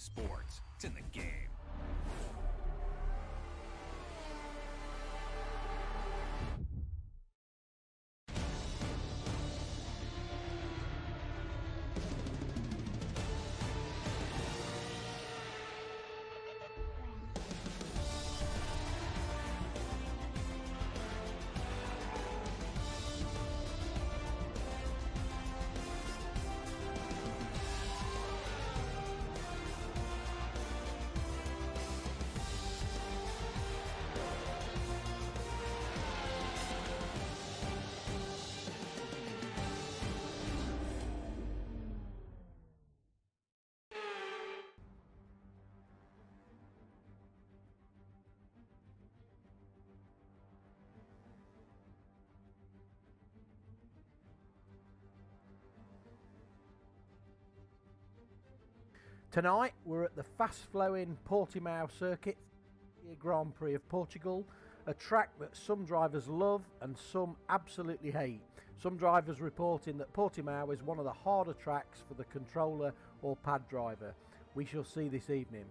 sports. It's in the game. Tonight we're at the fast-flowing Portimao circuit, Grand Prix of Portugal, a track that some drivers love and some absolutely hate. Some drivers reporting that Portimao is one of the harder tracks for the controller or pad driver. We shall see this evening.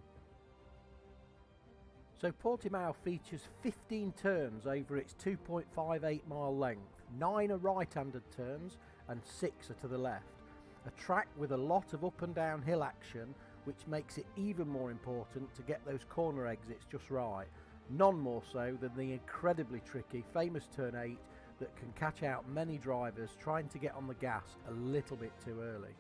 So Portimao features 15 turns over its 2.58 mile length. 9 are right-handed turns and 6 are to the left. A track with a lot of up and down hill action, which makes it even more important to get those corner exits just right. None more so than the incredibly tricky famous turn 8 that can catch out many drivers trying to get on the gas a little bit too early.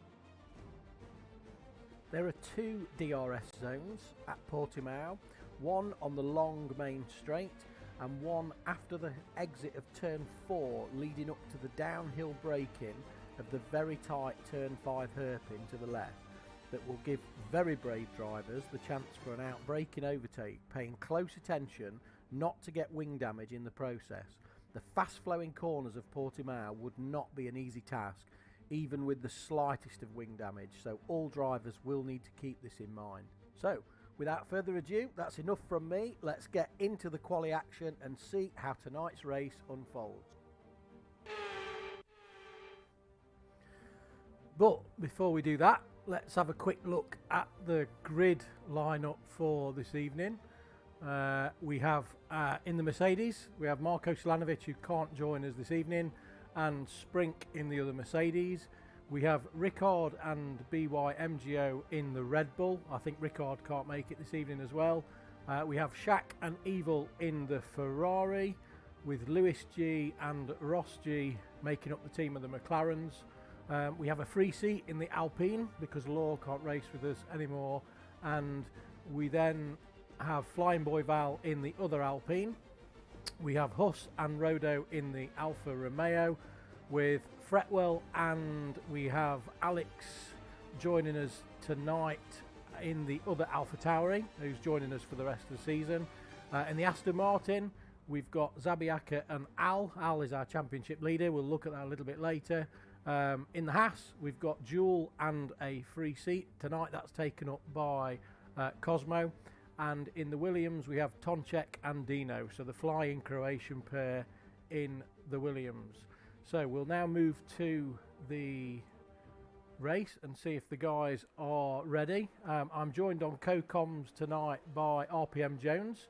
There are 2 DRS zones at Portimao, one on the long main straight and one after the exit of turn 4 leading up to the downhill braking of the very tight turn 5 hairpin to the left, that will give very brave drivers the chance for an out-braking overtake, paying close attention not to get wing damage in the process. The fast-flowing corners of Portimao would not be an easy task, even with the slightest of wing damage, so all drivers will need to keep this in mind. So, without further ado, that's enough from me. Let's get into the quali action and see how tonight's race unfolds. But before we do that, let's have a quick look at the grid lineup for this evening. We have in the Mercedes, we have Marko Silanovic, who can't join us this evening, and Sprink in the other Mercedes. We have Ricard and BYMGO in the Red Bull. I think Ricard can't make it this evening as well. We have Shaq and Evil in the Ferrari, with Lewis G and Ross G making up the team of the McLarens. We have a free seat in the Alpine because Law can't race with us anymore, and we then have Flying Boy Val in the other Alpine. We have Huss and Rodo in the Alfa Romeo with Fretwell, and we have Alex joining us tonight in the other Alfa Tauri, who's joining us for the rest of the season. In the Aston Martin, we've got Zabiaka and Al. Al is our championship leader. We'll look at that a little bit later. In the Haas, we've got Jewel and a free seat. Tonight that's taken up by Cosmo. And in the Williams, we have Tonček and Dino. So the flying Croatian pair in the Williams. So we'll now move to the race and see if the guys are ready. I'm joined on co-coms tonight by RPM Jones.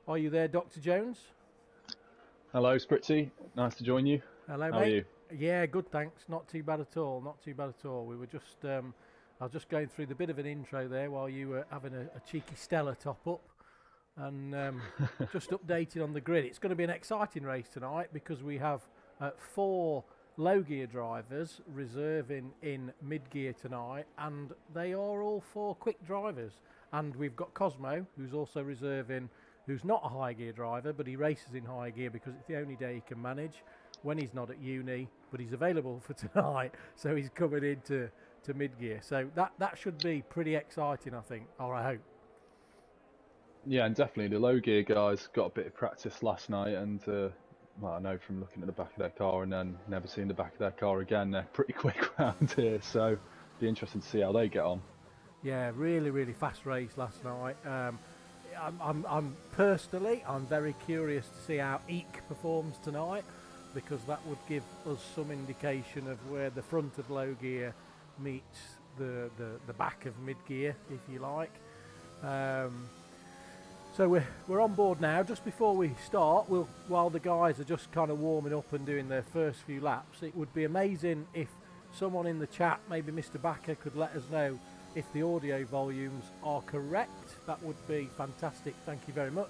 Are you there, Dr. Jones? Hello, Spritzy. Nice to join you. Hello, How mate. are you? Yeah, good, thanks. Not too bad at all. Not too bad at all. We were just, I was just going through the bit of an intro there while you were having a cheeky Stella top up, and just updated on the grid. It's going to be an exciting race tonight because we have 4 low gear drivers reserving in mid gear tonight, and they are all 4 quick drivers. And we've got Cosmo, who's also reserving, who's not a high gear driver, but he races in high gear because it's the only day he can manage when he's not at uni, but he's available for tonight, so he's coming into mid gear. So that should be pretty exciting, I think, or I hope. Yeah, and definitely the low gear guys got a bit of practice last night, and well, I know from looking at the back of their car and then never seeing the back of their car again, they're pretty quick around here, so be interesting to see how they get on. Yeah, really fast race last night. I'm personally very curious to see how Eek performs tonight, because that would give us some indication of where the front of low gear meets the back of mid-gear, if you like. So we're on board now. Just before we start, while the guys are just kind of warming up and doing their first few laps, it would be amazing if someone in the chat, maybe Mr. Backer, could let us know if the audio volumes are correct. That would be fantastic. Thank you very much.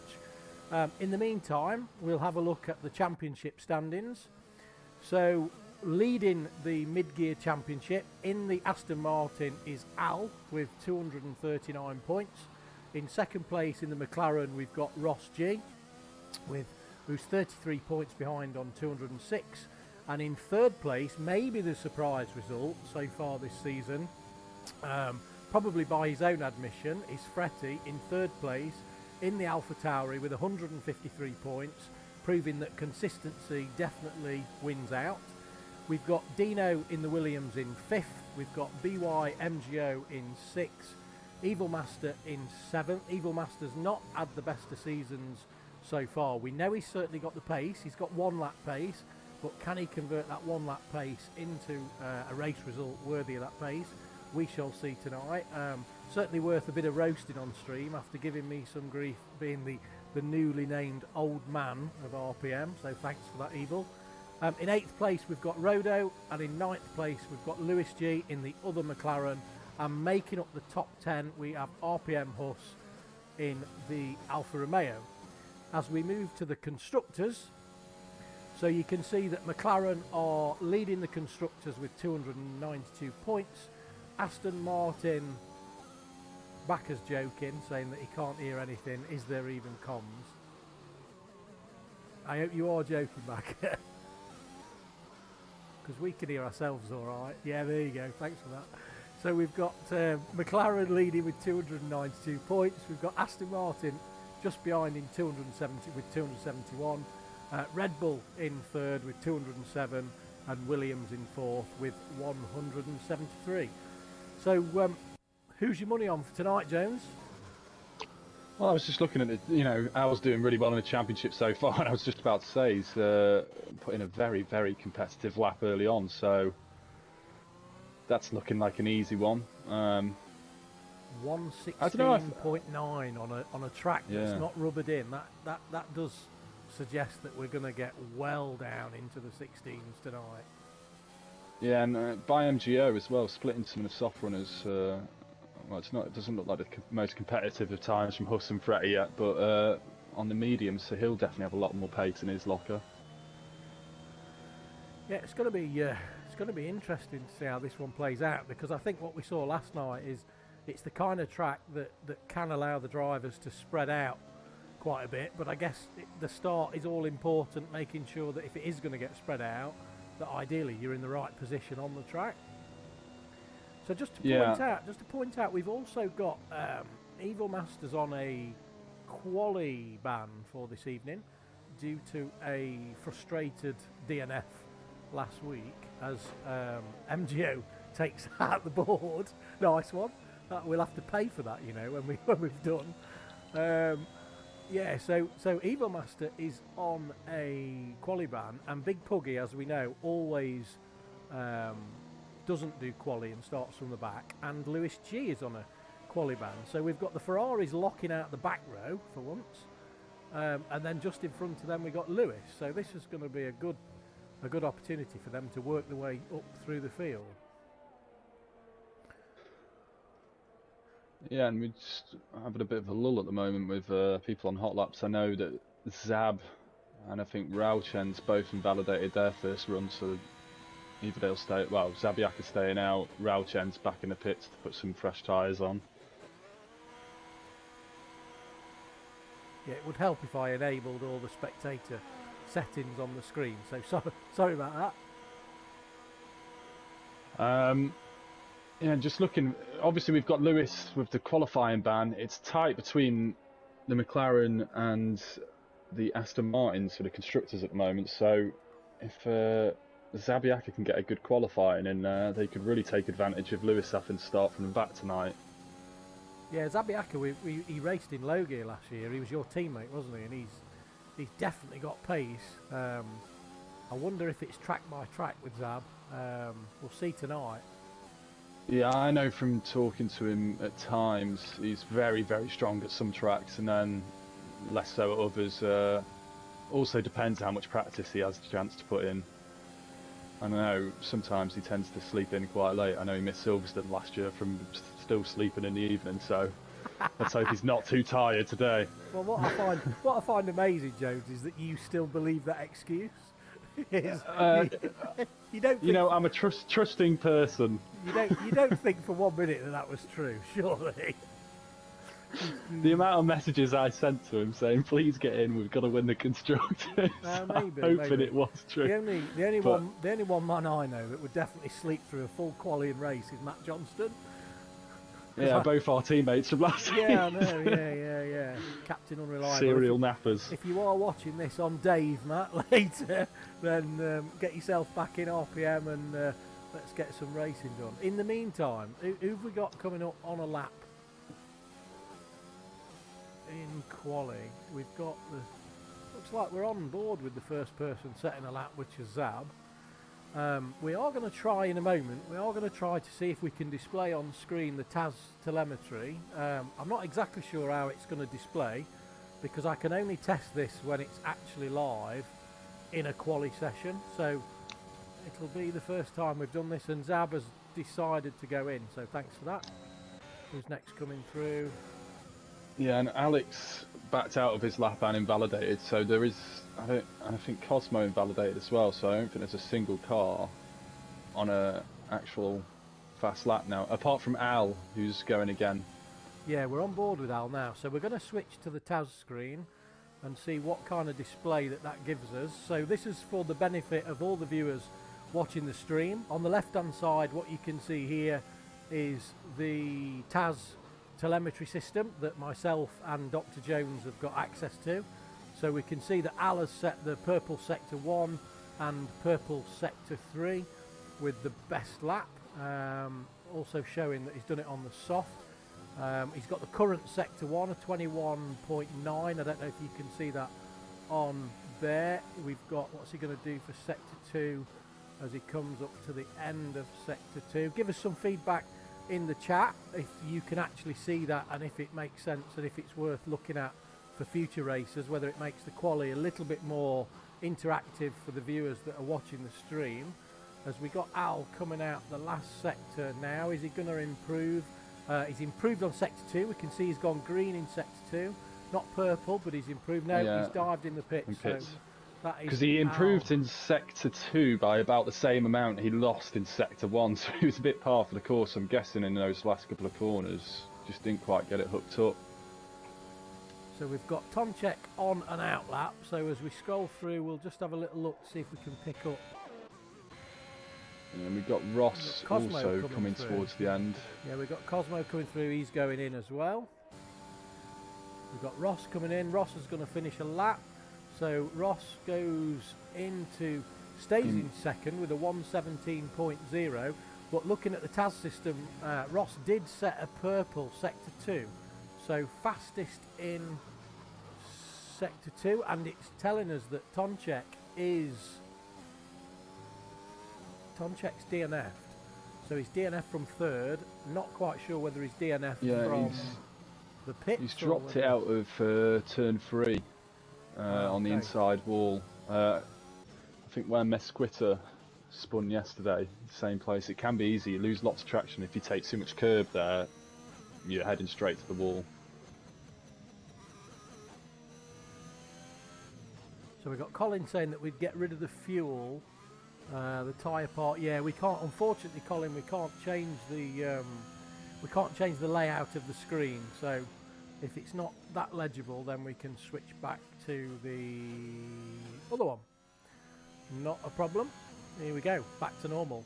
In the meantime, we'll have a look at the championship standings. So leading the mid-gear championship in the Aston Martin is Al with 239 points. In second place in the McLaren, we've got Ross G, who's 33 points behind on 206. And in third place, maybe the surprise result so far this season, probably by his own admission, is Fretti in third place in the AlphaTauri with 153 points, proving that consistency definitely wins out. We've got Dino in the Williams in fifth. We've got BY MGO in sixth. Evil Master in seventh. Evil Master's not had the best of seasons so far. We know he's certainly got the pace. He's got 1 lap pace, but can he convert that 1 lap pace into a race result worthy of that pace? We shall see tonight. Certainly worth a bit of roasting on stream after giving me some grief being the newly named old man of RPM, so thanks for that, Evil. In 8th place we've got Rodo, and in 9th place we've got Lewis G in the other McLaren, and making up the top 10 we have RPM Huss in the Alfa Romeo. As we move to the constructors, so you can see that McLaren are leading the constructors with 292 points. Aston Martin, Backer's joking, saying that he can't hear anything. Is there even comms? I hope you are joking, Backer. Because we can hear ourselves all right. Yeah, there you go. Thanks for that. So we've got McLaren leading with 292 points. We've got Aston Martin just behind in 270 with 271. Red Bull in third with 207, and Williams in fourth with 173. So who's your money on for tonight, Jones? Well, I was just looking at it, Al's doing really well in the championship so far, and I was just about to say he's put in a very, very competitive lap early on, so that's looking like an easy one. 116.9 on a track that's not rubbered in. That does suggest that we're going to get well down into the 16s tonight. Yeah, and by MGO as well, splitting some of the soft runners. Well, it doesn't look like the most competitive of times from Huss and Fretti yet, but on the mediums, so he'll definitely have a lot more pace in his locker. Yeah, it's going to be interesting to see how this one plays out, because I think what we saw last night is it's the kind of track that can allow the drivers to spread out quite a bit, but I guess the start is all important, making sure that if it is going to get spread out, that ideally you're in the right position on the track. So just to point out, we've also got Evil Masters on a quali ban for this evening due to a frustrated DNF last week as MGO takes out the board. Nice one. We'll have to pay for that, when we've done. Yeah, so Evil Master is on a quali ban, and Big Puggy, as we know, always doesn't do quali and starts from the back, and Lewis G is on a quali ban. So we've got the Ferraris locking out the back row for once, and then just in front of them we got Lewis. So this is going to be a good opportunity for them to work their way up through the field. Yeah, and we're just having a bit of a lull at the moment with people on hot laps. I know that Zab and I think Rauchen's both invalidated their first run, so either they'll stay, well, Zabiak is staying out, Rauchen's back in the pits to put some fresh tyres on. Yeah, it would help if I enabled all the spectator settings on the screen, so sorry about that. Yeah, just looking, obviously we've got Lewis with the qualifying ban. It's tight between the McLaren and the Aston Martins for the constructors at the moment, so if Zabiaka can get a good qualifying in there, they could really take advantage of Lewis having to start from the back tonight. Yeah, Zabiaka, he raced in low gear last year. He was your teammate, wasn't he? And he's definitely got pace. I wonder if it's track by track with Zab. We'll see tonight. Yeah, I know from talking to him at times, he's very, very strong at some tracks and then less so at others. Also depends how much practice he has a chance to put in. I know sometimes he tends to sleep in quite late. I know he missed Silverstone last year from still sleeping in the evening, so let's hope he's not too tired today. Well, what I find amazing, Jones, is that you still believe that excuse. Is, you don't You think, know, I'm a trusting person. you don't think for 1 minute that that was true, surely. The amount of messages I sent to him saying, "Please get in, we've got to win the constructors." Maybe, I'm hoping maybe. it was true. The only one man I know that would definitely sleep through a full qualifying race is Matt Johnston. Yeah, both our teammates from last year. Yeah, I know. Yeah. Captain Unreliable. Serial nappers. If you are watching this on Dave, Matt, later, then get yourself back in RPM and let's get some racing done. In the meantime, who've we got coming up on a lap? In quali, we've got the. Looks like we're on board with the first person setting a lap, which is Zab. We are going to try in a moment. We are going to try to see if we can display on screen the TAS telemetry. I'm not exactly sure how it's going to display because I can only test this when it's actually live in a quali session. So it'll be the first time we've done this, and Zab has decided to go in. So thanks for that. Who's next coming through? Yeah, and Alex backed out of his lap and invalidated, so there is, I think Cosmo invalidated as well, so I don't think there's a single car on a actual fast lap now, apart from Al, who's going again. Yeah, we're on board with Al now, so we're going to switch to the TAS screen and see what kind of display that gives us. So this is for the benefit of all the viewers watching the stream. On the left hand side, what you can see here is the TAS telemetry system that myself and Dr. Jones have got access to. So we can see that Al has set the purple sector 1 and purple sector 3 with the best lap, also showing that he's done it on the soft. He's got the current sector 1 of 21.9. I don't know if you can see that on there. We've got, what's he going to do for sector 2 as he comes up to the end of sector 2. Give us some feedback in the chat if you can actually see that and if it makes sense and if it's worth looking at for future races, whether it makes the quali a little bit more interactive for the viewers that are watching the stream. As we got Al coming out the last sector now, is he going to improve? He's improved on sector 2. We can see he's gone green in sector 2, not purple, but he's improved. No, yeah, he's dived in the pits. Because he improved in sector 2 by about the same amount he lost in sector 1, so he was a bit par for the course. I'm guessing in those last couple of corners just didn't quite get it hooked up. So we've got Tomczek on an out lap, so as we scroll through we'll just have a little look to see if we can pick up. And we've got Ross also coming towards the end. Yeah, we've got Cosmo coming through, he's going in as well. We've got Ross coming in. Ross is going to finish a lap. So Ross stays in second with a 1:17.0, but looking at the TAS system, Ross did set a purple sector 2, so fastest in sector 2, and it's telling us that Tomczek's DNF'd, so he's DNF from third. Not quite sure whether he's DNF from the pits. He's dropped it out of turn 3. On the inside wall. I think where Mesquita spun yesterday, same place. It can be easy, you lose lots of traction if you take too much curb there, you're heading straight to the wall. So we've got Colin saying that we'd get rid of the fuel, the tyre part. Yeah, we can't, unfortunately, Colin, we can't change the layout of the screen, so if it's not that legible, then we can switch back to the other one. Not a problem. Here we go, back to normal.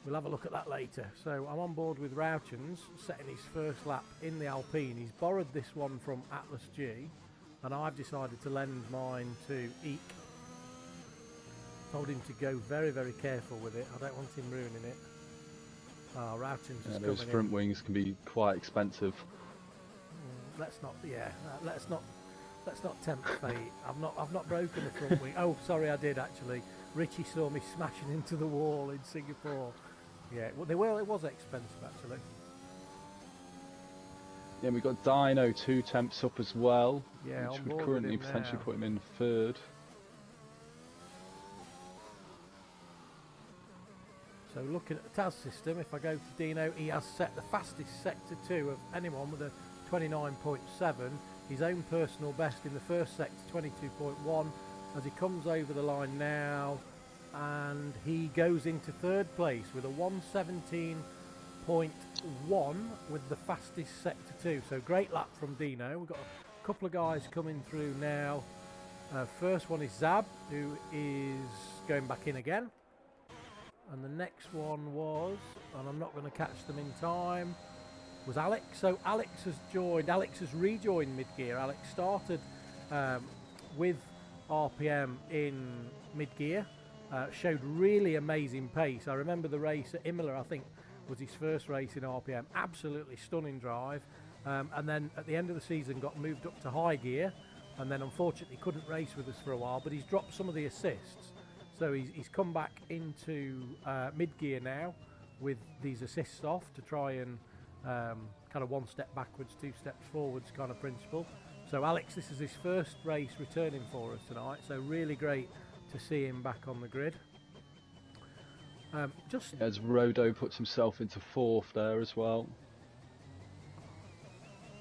We'll have a look at that later. So I'm on board with Rauchens, setting his first lap in the Alpine. He's borrowed this one from Atlas G, and I've decided to lend mine to Eek. Told him to go very, very careful with it. I don't want him ruining it. Rauchens is coming in. Those front wings can be quite expensive. Let's not tempt fate. I've not broken the front wing. Oh, sorry, I did actually. Richie saw me smashing into the wall in Singapore. Yeah, well, it was expensive actually. Yeah, we've got Dino 2 temps up as well, Yeah, which on would board with currently him potentially now. put him in third. So looking at the TAS system, if I go to Dino, he has set the fastest sector 2 of anyone with a 29.7. His own personal best in the first sector, 22.1. As he comes over the line now, and he goes into third place with a 117.1 with the fastest sector 2. So great lap from Dino. We've got a couple of guys coming through now. First one is Zab, who is going back in again. And the next one was, and I'm not going to catch them in time, was Alex. So Alex has rejoined mid-gear. Alex started with RPM in mid-gear, showed really amazing pace. I remember the race at Imola, I think was his first race in RPM, absolutely stunning drive. And then at the end of the season got moved up to high gear, and then unfortunately couldn't race with us for a while, but he's dropped some of the assists. So he's come back into mid-gear now with these assists off to try and kind of one step backwards, 2 steps forwards kind of principle. So Alex, this is his first race returning for us tonight, so really great to see him back on the grid. As Rodo puts himself into fourth there as well.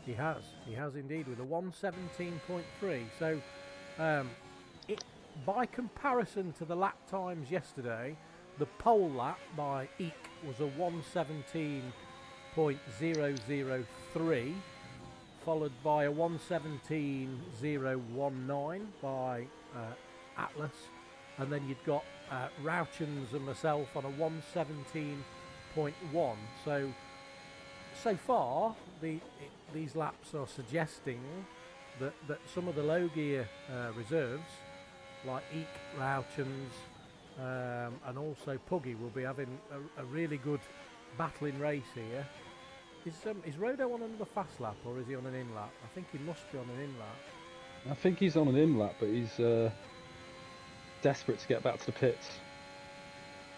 He has indeed with a 117.3. So by comparison to the lap times yesterday, the pole lap by Eek was a 117.003, followed by a 117.019 by Atlas, and then you'd got Rauchens and myself on a 117.1. So far, these laps are suggesting that some of the low gear reserves, like Eek, Rauchens, and also Puggy, will be having a really good battling race here. Is Rodo on another fast lap, or is he on an in lap? I think he must be on an in lap. I think he's on an in lap, but he's desperate to get back to the pits.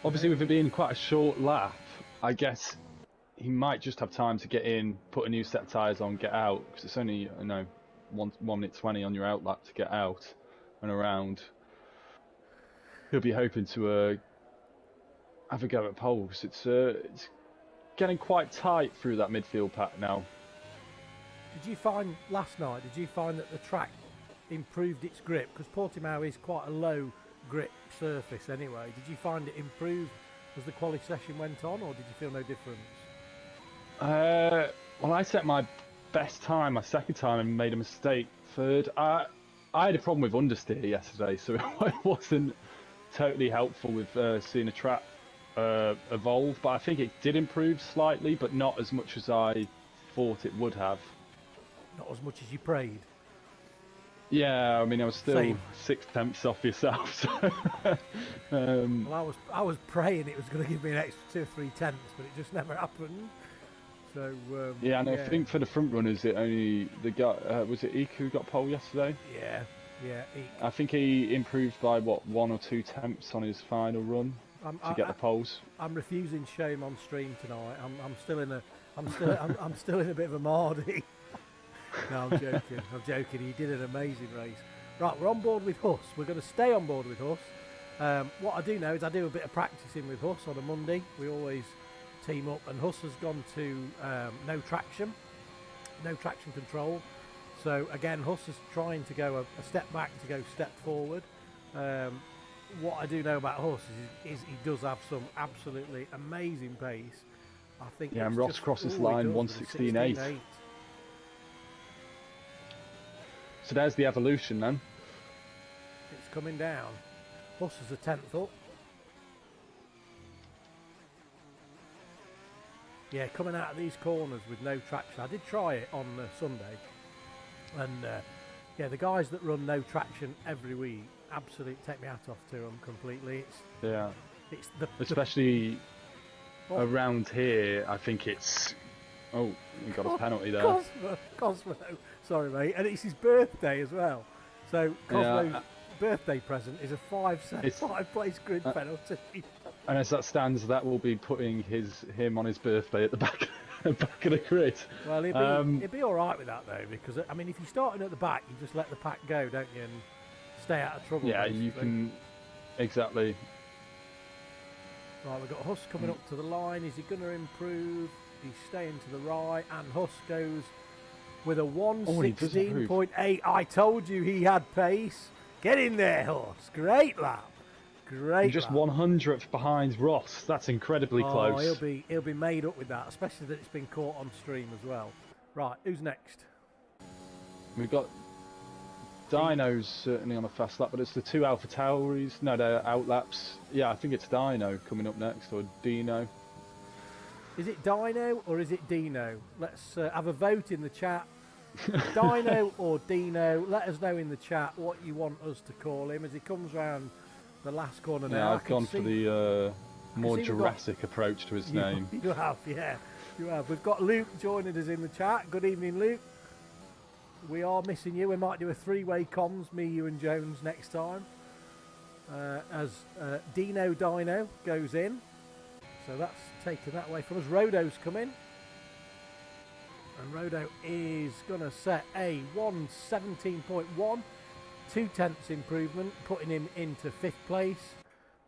Obviously, with it being quite a short lap, I guess he might just have time to get in, put a new set of tyres on, get out, because it's only 1 minute 20 on your out lap to get out and around. He'll be hoping to have a go at poles. It's getting quite tight through that midfield pack now. Did you find last night? Did you find that the track improved its grip? Because Portimao is quite a low grip surface anyway. Did you find it improved as the quali session went on, or did you feel no difference? Well, I set my best time, my second time, and made a mistake third. I had a problem with understeer yesterday, so it wasn't totally helpful with seeing a track evolve, but I think it did improve slightly, but not as much as I thought it would have. Not as much as you prayed. Yeah, I mean, I was still Same. 6 temps off yourself. So Well, I was praying it was going to give me an extra 2 or 3 tenths, but it just never happened. So yeah, and I think for the front runners, it only the guy was it Eek who got pole yesterday? Yeah, Eek. I think he improved by what 1 or 2 temps on his final run to get the poles. I'm refusing to show him on stream tonight. I'm still in a bit of a mardy. No, I'm joking. He did an amazing race. Right, we're on board with Huss. We're going to stay on board with Huss. What I do know is I do a bit of practicing with Huss on a Monday. We always team up, and Huss has gone to no traction control. So again, Huss is trying to go a step back to go step forward. What I do know about Huss is he does have some absolutely amazing pace. I think. Yeah, and Ross crosses line 116.8. So there's the evolution then. It's coming down. Huss is a 10th up. Yeah, coming out of these corners with no traction. I did try it on Sunday, and yeah, the guys that run no traction every week, absolutely take my hat off to them completely. It's especially around here. I think it's we got a penalty there. Cosmo, sorry mate, and it's his birthday as well. So Cosmo's birthday present is a 5 place grid penalty. And as that stands, that will be putting him on his birthday at the back back of the grid. Well, he'd be all right with that though, because I mean, if you're starting at the back, you just let the pack go, don't you, and stay out of trouble. Yeah, basically. you can exactly. Right, we've got Huss coming up to the line. Is he going to improve? He's staying to the right, and Huss goes with a 1:16.8. I told you he had pace. Get in there, Huss. Great lap. Great. Just lap. 100th behind Ross. That's incredibly close. He'll be made up with that, especially that it's been caught on stream as well. Right, who's next? We've got Dino's certainly on a fast lap, but it's the two Alpha Tauris. No, they're out laps. Yeah, I think it's Dino coming up next, or Dino. Is it Dino or is it Dino? Let's have a vote in the chat. Dino or Dino? Let us know in the chat what you want us to call him as he comes round the last corner now. Yeah, I've gone for the more Jurassic approach to his name. You have, yeah. You have. We've got Luke joining us in the chat. Good evening, Luke. We are missing you. We might do a three-way comms, me, you and Jones next time. As Dino goes in. So that's taken that way from us. Rodo's coming. And Rodo is going to set a 1:17.1. 0.2 improvement, putting him into 5th place.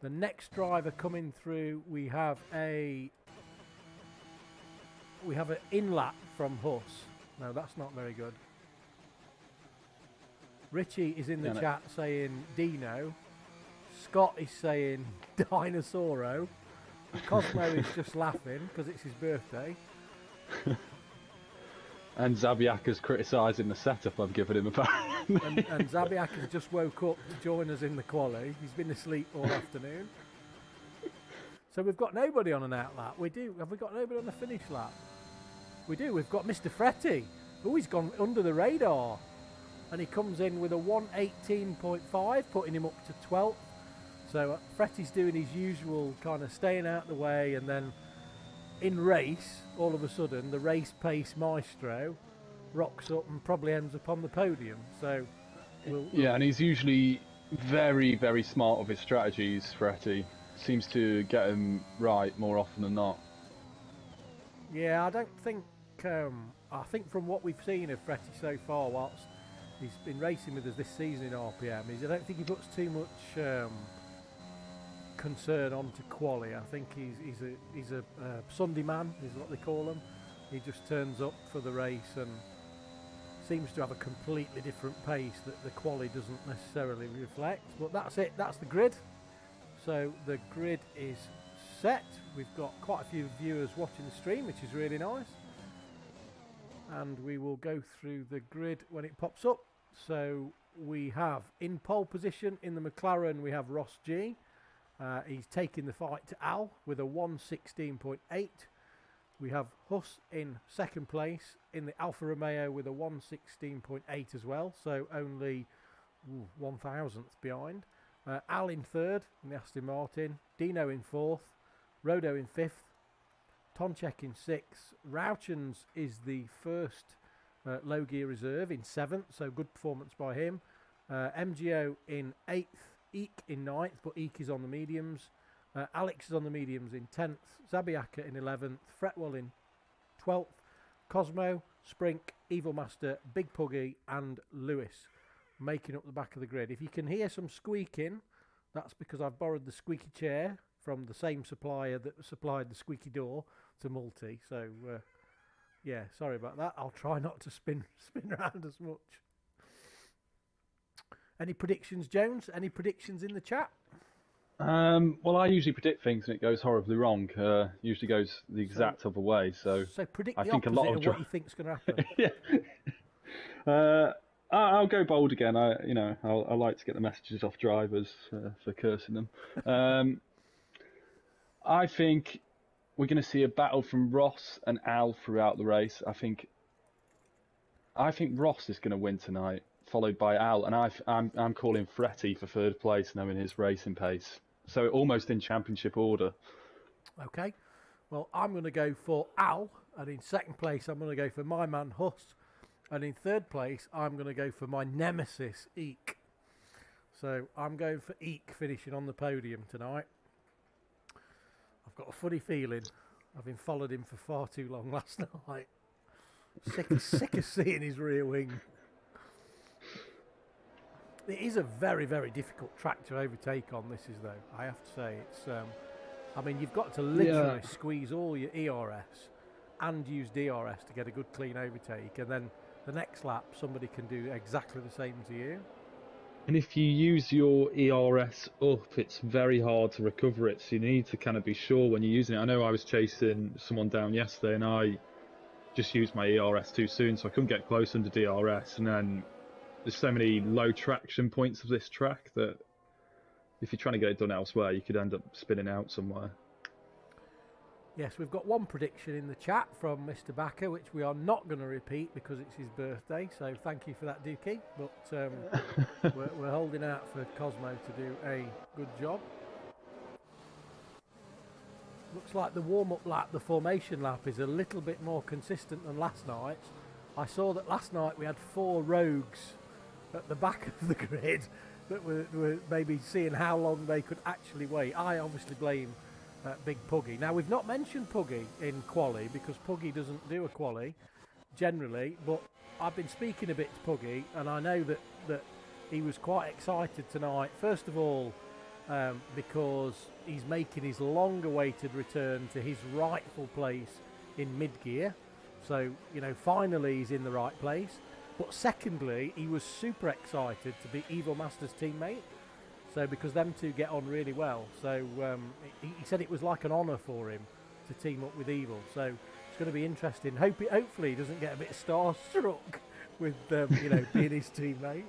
The next driver coming through, we have an in-lap from Huss. No, that's not very good. Richie is in the chat saying Dino. Scott is saying Dinosauro. Cosmo is just laughing because it's his birthday. And Zabiaka's criticising the setup I've given him, apparently. and Zabiaka's just woke up to join us in the quali. He's been asleep all afternoon. So we've got nobody on an out lap. We do. Have we got nobody on the finish lap? We do. We've got Mr. Fretty. Oh, he's gone under the radar. And he comes in with a 1:18.5, putting him up to 12th. So Fretty's doing his usual kind of staying out the way, and then in race, all of a sudden, the race pace maestro rocks up and probably ends up on the podium. So, yeah, and he's usually very, very smart with his strategies. Fretty seems to get him right more often than not. Yeah, I don't think. I think from what we've seen of Fretty so far, whilst he's been racing with us this season in RPM, I don't think he puts too much concern onto quali. I think he's a Sunday man, is what they call him. He just turns up for the race and seems to have a completely different pace that the quali doesn't necessarily reflect. But that's it. That's the grid. So the grid is set. We've got quite a few viewers watching the stream, which is really nice. And we will go through the grid when it pops up. So we have in pole position in the McLaren, we have Ross G. He's taking the fight to Al with a 1:16.8. We have Huss in 2nd place in the Alfa Romeo with a 1:16.8 as well, so only 1,000th behind. Al in 3rd in the Aston Martin, Dino in 4th, Rodo in 5th, Tonchek in 6th. Rauchens is the first low gear reserve in 7th, so good performance by him. MGO in 8th. Eek in 9th, but Eek is on the mediums. Alex is on the mediums in 10th. Zabiaka in 11th. Fretwell in 12th. Cosmo, Sprink, Evil Master, Big Puggy, and Lewis making up the back of the grid. If you can hear some squeaking, that's because I've borrowed the squeaky chair from the same supplier that supplied the squeaky door to Multi. So, yeah, sorry about that. I'll try not to spin around as much. Any predictions, Jones? Any predictions in the chat? Well, I usually predict things and it goes horribly wrong. Usually goes the exact other way. So predict I the think opposite a lot of what you think's going to happen. Yeah. I'll go bold again. I like to get the messages off drivers for cursing them. I think we're going to see a battle from Ross and Al throughout the race. I think Ross is going to win tonight, followed by Al, and I'm calling Fretty for 3rd place, knowing his racing pace. So almost in championship order. Okay. Well, I'm going to go for Al, and in 2nd place, I'm going to go for my man Huss, and in 3rd place, I'm going to go for my nemesis Eek. So I'm going for Eek finishing on the podium tonight. got a funny feeling, having followed him for far too long last night. Sick of seeing his rear wing. It is a very, very difficult track to overtake on. This is, though, I have to say, it's. I mean, you've got to literally squeeze all your ERS and use DRS to get a good clean overtake, and then the next lap somebody can do exactly the same to you. And if you use your ERS up, it's very hard to recover it. So you need to kind of be sure when you're using it. I know I was chasing someone down yesterday, and I just used my ERS too soon, so I couldn't get close under DRS. And then there's so many low traction points of this track that if you're trying to get it done elsewhere, you could end up spinning out somewhere. Yes, we've got one prediction in the chat from Mr. Backer, which we are not going to repeat because it's his birthday. So thank you for that, Dookie. But we're holding out for Cosmo to do a good job. Looks like the warm-up lap, the formation lap, is a little bit more consistent than last night. I saw that last night we had 4 rogues at the back of the grid that were maybe seeing how long they could actually wait. I obviously blame Big Puggy. Now, we've not mentioned Puggy in quali because Puggy doesn't do a quali generally, but I've been speaking a bit to Puggy, and I know that he was quite excited tonight. First of all, because he's making his long-awaited return to his rightful place in mid-gear. So, you know, finally he's in the right place. But secondly, he was super excited to be Evil Master's teammate. So, because them two get on really well. So, he said it was like an honour for him to team up with Evil. So, it's going to be interesting. Hopefully he doesn't get a bit starstruck with, you know, being his teammate.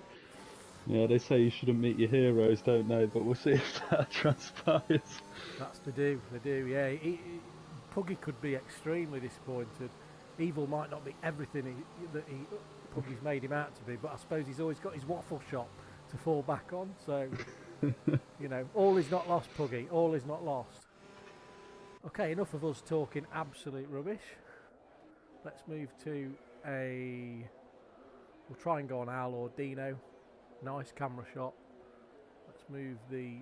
Yeah, they say you shouldn't meet your heroes, don't they? But we'll see if that transpires. That's they do, yeah. Puggy could be extremely disappointed. Evil might not be everything that Puggy's made him out to be, but I suppose he's always got his waffle shop to fall back on. So, you know, all is not lost, Puggy. All is not lost. Okay, enough of us talking absolute rubbish. Let's move to we'll try and go on Al or Dino. Nice camera shot. Let's move the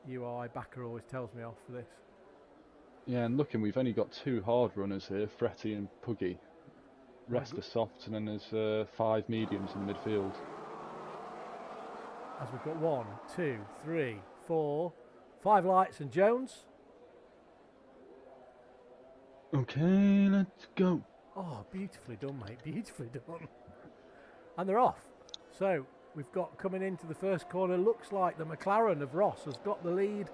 UI. Backer always tells me off for this. Yeah, and looking, we've only got 2 hard runners here, Fretty and Puggy. Rest are soft, and then there's 5 mediums in midfield. As we've got 1, 2, 3, 4, 5 lights and Jones. Okay, let's go. Oh, beautifully done, mate. Beautifully done. And they're off. So, we've got coming into the first corner, looks like the McLaren of Ross has got the lead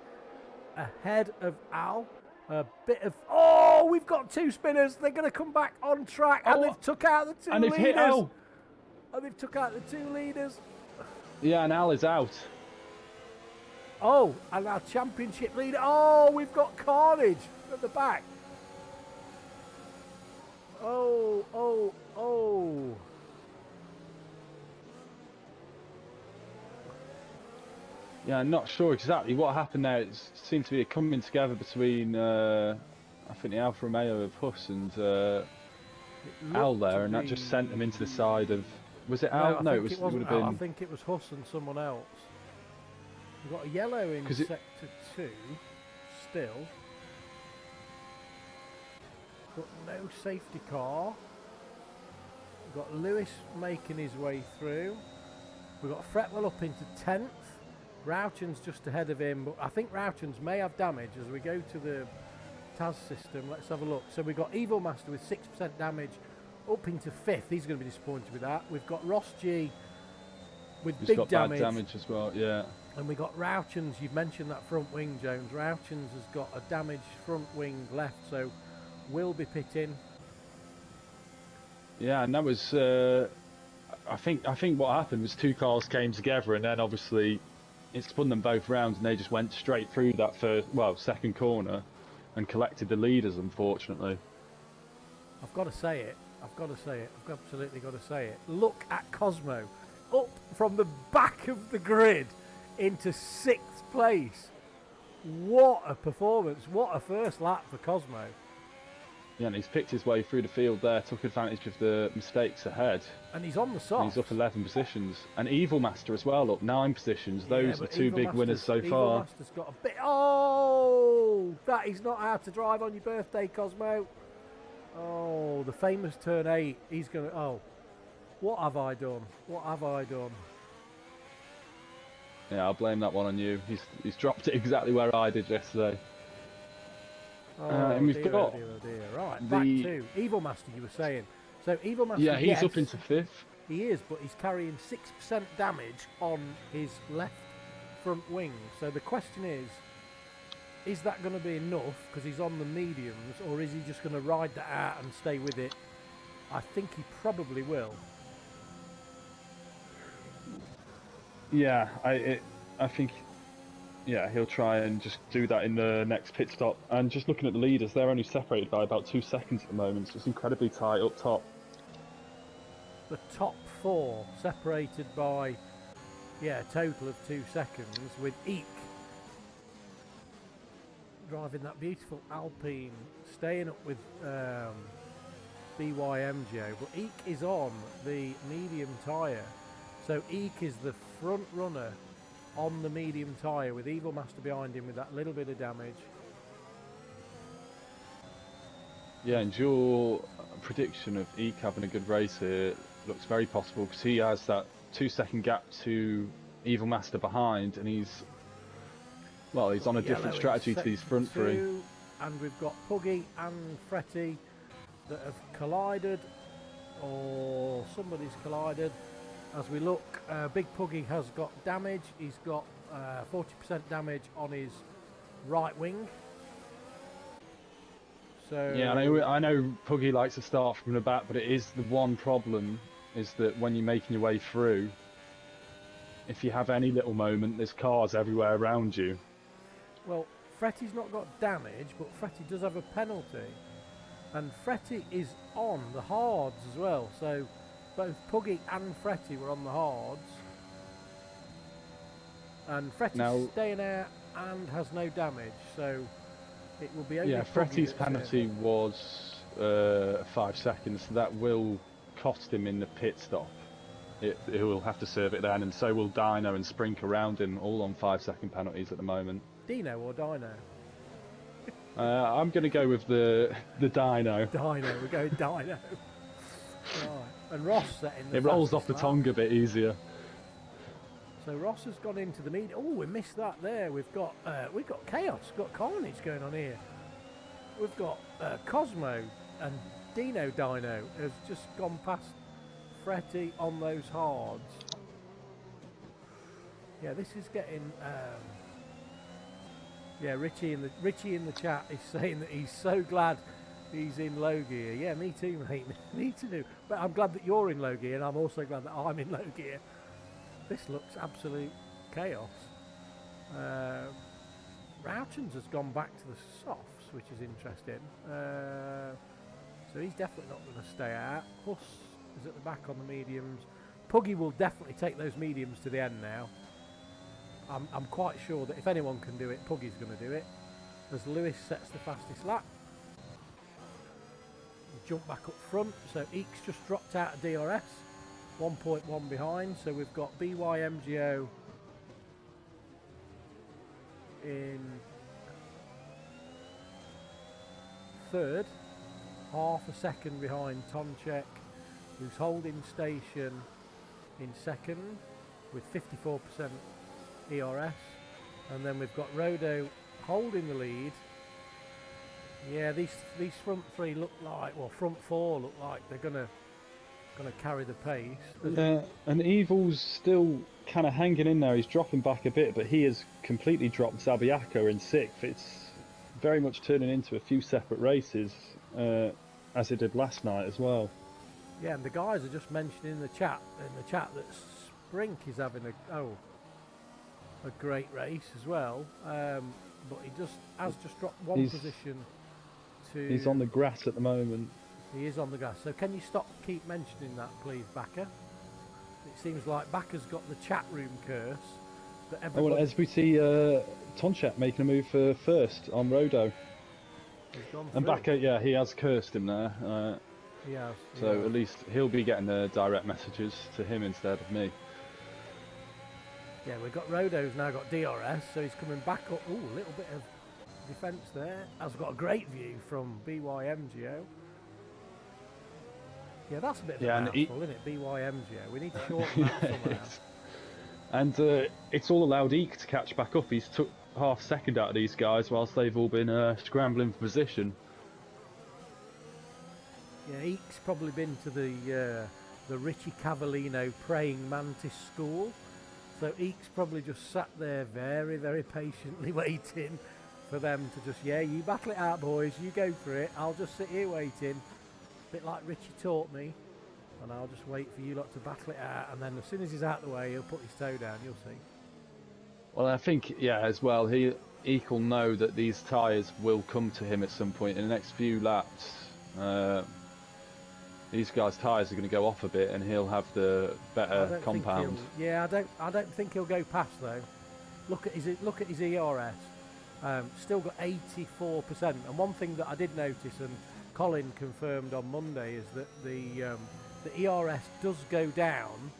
ahead of Al. A bit of... Oh, we've got 2 spinners. They're going to come back on track. And they've took out the 2 and leaders. Hit Al. And they've took out the 2 leaders. Yeah, and Al is out. Oh, and our championship leader. Oh, we've got Carnage at the back. Oh. Yeah, I'm not sure exactly what happened there. It seemed to be a coming together between, I think, the Alfa Romeo of Huss and Al there, and that just sent them into the side of... Was it Al? No, it would have been... I think it was Huss and someone else. We've got a yellow in Sector 2, still. Got no safety car. We've got Lewis making his way through. We've got Fretwell up into 10th. Rauchen's just ahead of him, but I think Rauchen's may have damage as we go to the TAS system. Let's have a look. So we've got Evil Master with 6% damage up into 5th. He's going to be disappointed with that. We've got Ross G with He's big got damage. Bad damage as well, yeah. And we got Rauchen's, you've mentioned that front wing, Jones. Rauchen's has got a damaged front wing left, so will be pitting. Yeah, and that was... I think what happened was 2 cars came together, and then obviously it spun them both round, and they just went straight through that second corner and collected the leaders, unfortunately. I've got to say it. I've absolutely got to say it. Look at Cosmo up from the back of the grid into 6th place. What a performance. What a first lap for Cosmo. Yeah, and he's picked his way through the field there, took advantage of the mistakes ahead. And he's on the And soft. he's up 11 positions. And Evil Master as well, up 9 positions. Those are the two big winners so Evil far. Master's got a bit... Oh! That is not how to drive on your birthday, Cosmo. Oh, the famous turn 8. He's going to... Oh, what have I done? What have I done? Yeah, I'll blame that one on you. He's dropped it exactly where I did yesterday. Oh, And we've dear, got oh dear, oh dear. Right, back to Evil Master, you were saying. So, Evil Master, yeah, he's yes, up into 5th. he is, but he's carrying 6% damage on his left front wing. So the question is that going to be enough because he's on the mediums, or is he just going to ride that out and stay with it? I think he probably will. Yeah, I think, yeah, he'll try and just do that in the next pit stop. And just looking at the leaders, they're only separated by about 2 seconds at the moment, so it's incredibly tight up top. The top 4 separated by, yeah, a total of 2 seconds, with Eek driving that beautiful Alpine, staying up with BYMGO, but Eek is on the medium tyre. So Eek is the front runner on the medium tyre with Evil Master behind him with that little bit of damage. Yeah, and your prediction of Eek having a good race here looks very possible because he has that 2-second gap to Evil Master behind, and he's on a different strategy to these front 3. And we've got Puggy and Fretty that have collided, or somebody's collided. As we look, Big Puggy has got damage. He's got 40% damage on his right wing. So yeah, I know Puggy likes to start from the back, but it is the one problem is that when you're making your way through, if you have any little moment, there's cars everywhere around you. Well, Fretty's not got damage, but Fretty does have a penalty. And Fretty is on the hards as well, so both Puggy and Fretty were on the hards. And Fretty's staying out and has no damage, so it will be only Fretty's penalty was 5 seconds, so that will cost him in the pit stop. He will have to serve it then, and so will Dino and Sprink around him, all on 5-second penalties at the moment. Dino or Dino? I'm going to go with the Dino. Dino, we're going Dino. Right. And Ross setting the It rolls off the lap. tongue a bit easier. So Ross has gone into the meet. Oh, we missed that there. We've got chaos, got carnage going on here. We've got Cosmo and Dino has just gone past Fretty on those hards. Yeah, this is getting. Richie in the chat is saying that he's so glad he's in low gear. Yeah, me too, mate. Me too. But I'm glad that you're in low gear, and I'm also glad that I'm in low gear. This looks absolute chaos. Rauchens has gone back to the softs, which is interesting. So he's definitely not going to stay out. Huss is at the back on the mediums. Puggy will definitely take those mediums to the end now. I'm quite sure that if anyone can do it, Puggy's going to do it. As Lewis sets the fastest lap. Jump back up front. So Eek's just dropped out of DRS. 1.1 behind. So we've got BYMGO in third. Half a second behind Tomchek, who's holding station in second with 54% ERS, and then we've got Rodo holding the lead. Yeah, these front 3 look like, well, front 4 look like they're gonna carry the pace. Yeah, and Evil's still kind of hanging in there. He's dropping back a bit, but he has completely dropped Zabiaka in 6th. It's very much turning into a few separate races, as it did last night as well. Yeah, and the guys are just mentioning in the chat that Sprink is having a great race as well, but he has just dropped one position to. He's on the grass at the moment. He is on the grass. So can you keep mentioning that, please, Backer? It seems like Backer's got the chat room curse. That as we see Tonchat making a move for first on Rodo. He's gone And through. Bakker, yeah, he has cursed him there. Yeah. So at least he'll be getting the direct messages to him instead of me. Yeah, we've got Rodo's now got DRS, so he's coming back up. Ooh, a little bit of defence there. Has got a great view from BYMGO. Yeah, that's a bit of a mouthful, isn't it? BYMGO. We need to shorten that somehow. And it's all allowed Eek to catch back up. He's took half second out of these guys whilst they've all been scrambling for position. Yeah, Eek's probably been to the Richie Cavallino praying mantis school. So Eek's probably just sat there very, very patiently waiting for them to just, yeah, you battle it out, boys, you go for it. I'll just sit here waiting, a bit like Richie taught me, and I'll just wait for you lot to battle it out, and then as soon as he's out of the way, he'll put his toe down, you'll see. Well, I think, yeah, as well, Eek will know that these tyres will come to him at some point in the next few laps. These guys' tyres are going to go off a bit, and he'll have the better compound. I don't think he'll go past though. Look at his ERS. Still got 84%. And one thing that I did notice, and Colin confirmed on Monday, is that the ERS does go down,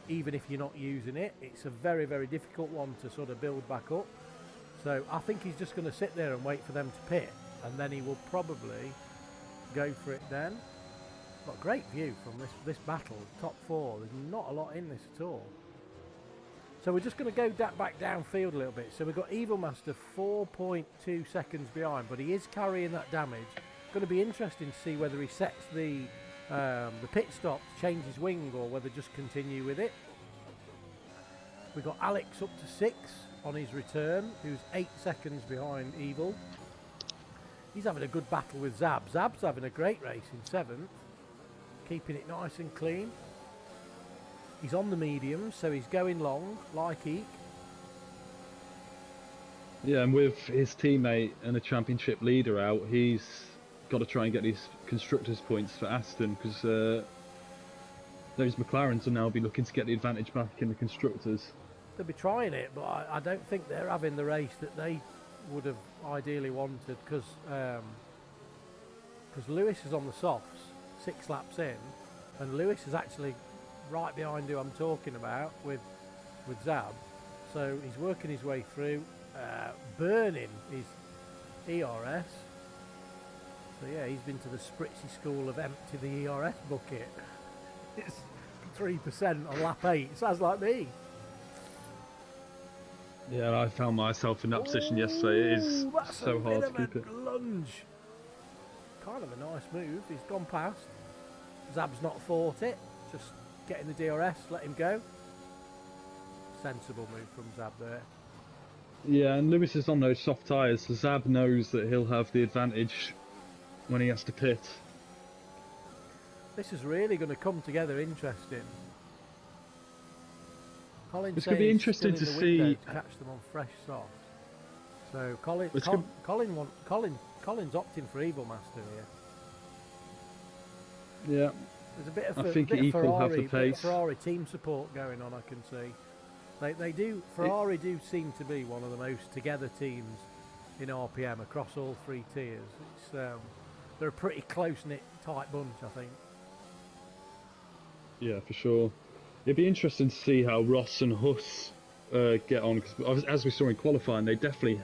even if you're not using it. It's a very, very difficult one to sort of build back up. So I think he's just going to sit there and wait for them to pit, and then he will probably go for it then. Got a great view from this battle, top four. There's not a lot in this at all. So we're just going to go back downfield a little bit. So we've got Evil Master 4.2 seconds behind, but he is carrying that damage. Going to be interesting to see whether he sets the pit stop to change his wing, or whether just continue with it. We've got Alex up to 6 on his return, who's 8 seconds behind Evil. He's having a good battle with Zab. Zab's having a great race in 7th. Keeping it nice and clean. He's on the mediums, so he's going long, like Eek. Yeah, and with his teammate and a championship leader out, he's got to try and get these constructors' points for Aston, because those McLarens will now be looking to get the advantage back in the constructors. They'll be trying it, but I don't think they're having the race that they would have ideally wanted, because Lewis is on the softs, 6 laps in, and Lewis is actually right behind who I'm talking about with Zab, so he's working his way through, burning his ERS. So yeah, he's been to the Spritzy school of empty the ERS bucket. It's 3% on lap 8. Sounds like me. Yeah, I found myself in that position yesterday. It is so hard to keep it. Lunge. Kind of a nice move. He's gone past. Zab's not fought it. Just getting the DRS, let him go. Sensible move from Zab there. Yeah, and Lewis is on those soft tyres, so Zab knows that he'll have the advantage when he has to pit. This is really going to come together interesting. It's going to be interesting to see. To catch them on fresh soft. So Colin's opting for Evil Master here. Yeah. There's a bit of, I think Equal have the pace. Ferrari team support going on, I can see. They do. Ferrari do seem to be one of the most together teams in RPM across all 3 tiers. It's they're a pretty close-knit, tight bunch, I think. Yeah, for sure. It'd be interesting to see how Ross and Huss get on, because as we saw in qualifying, they definitely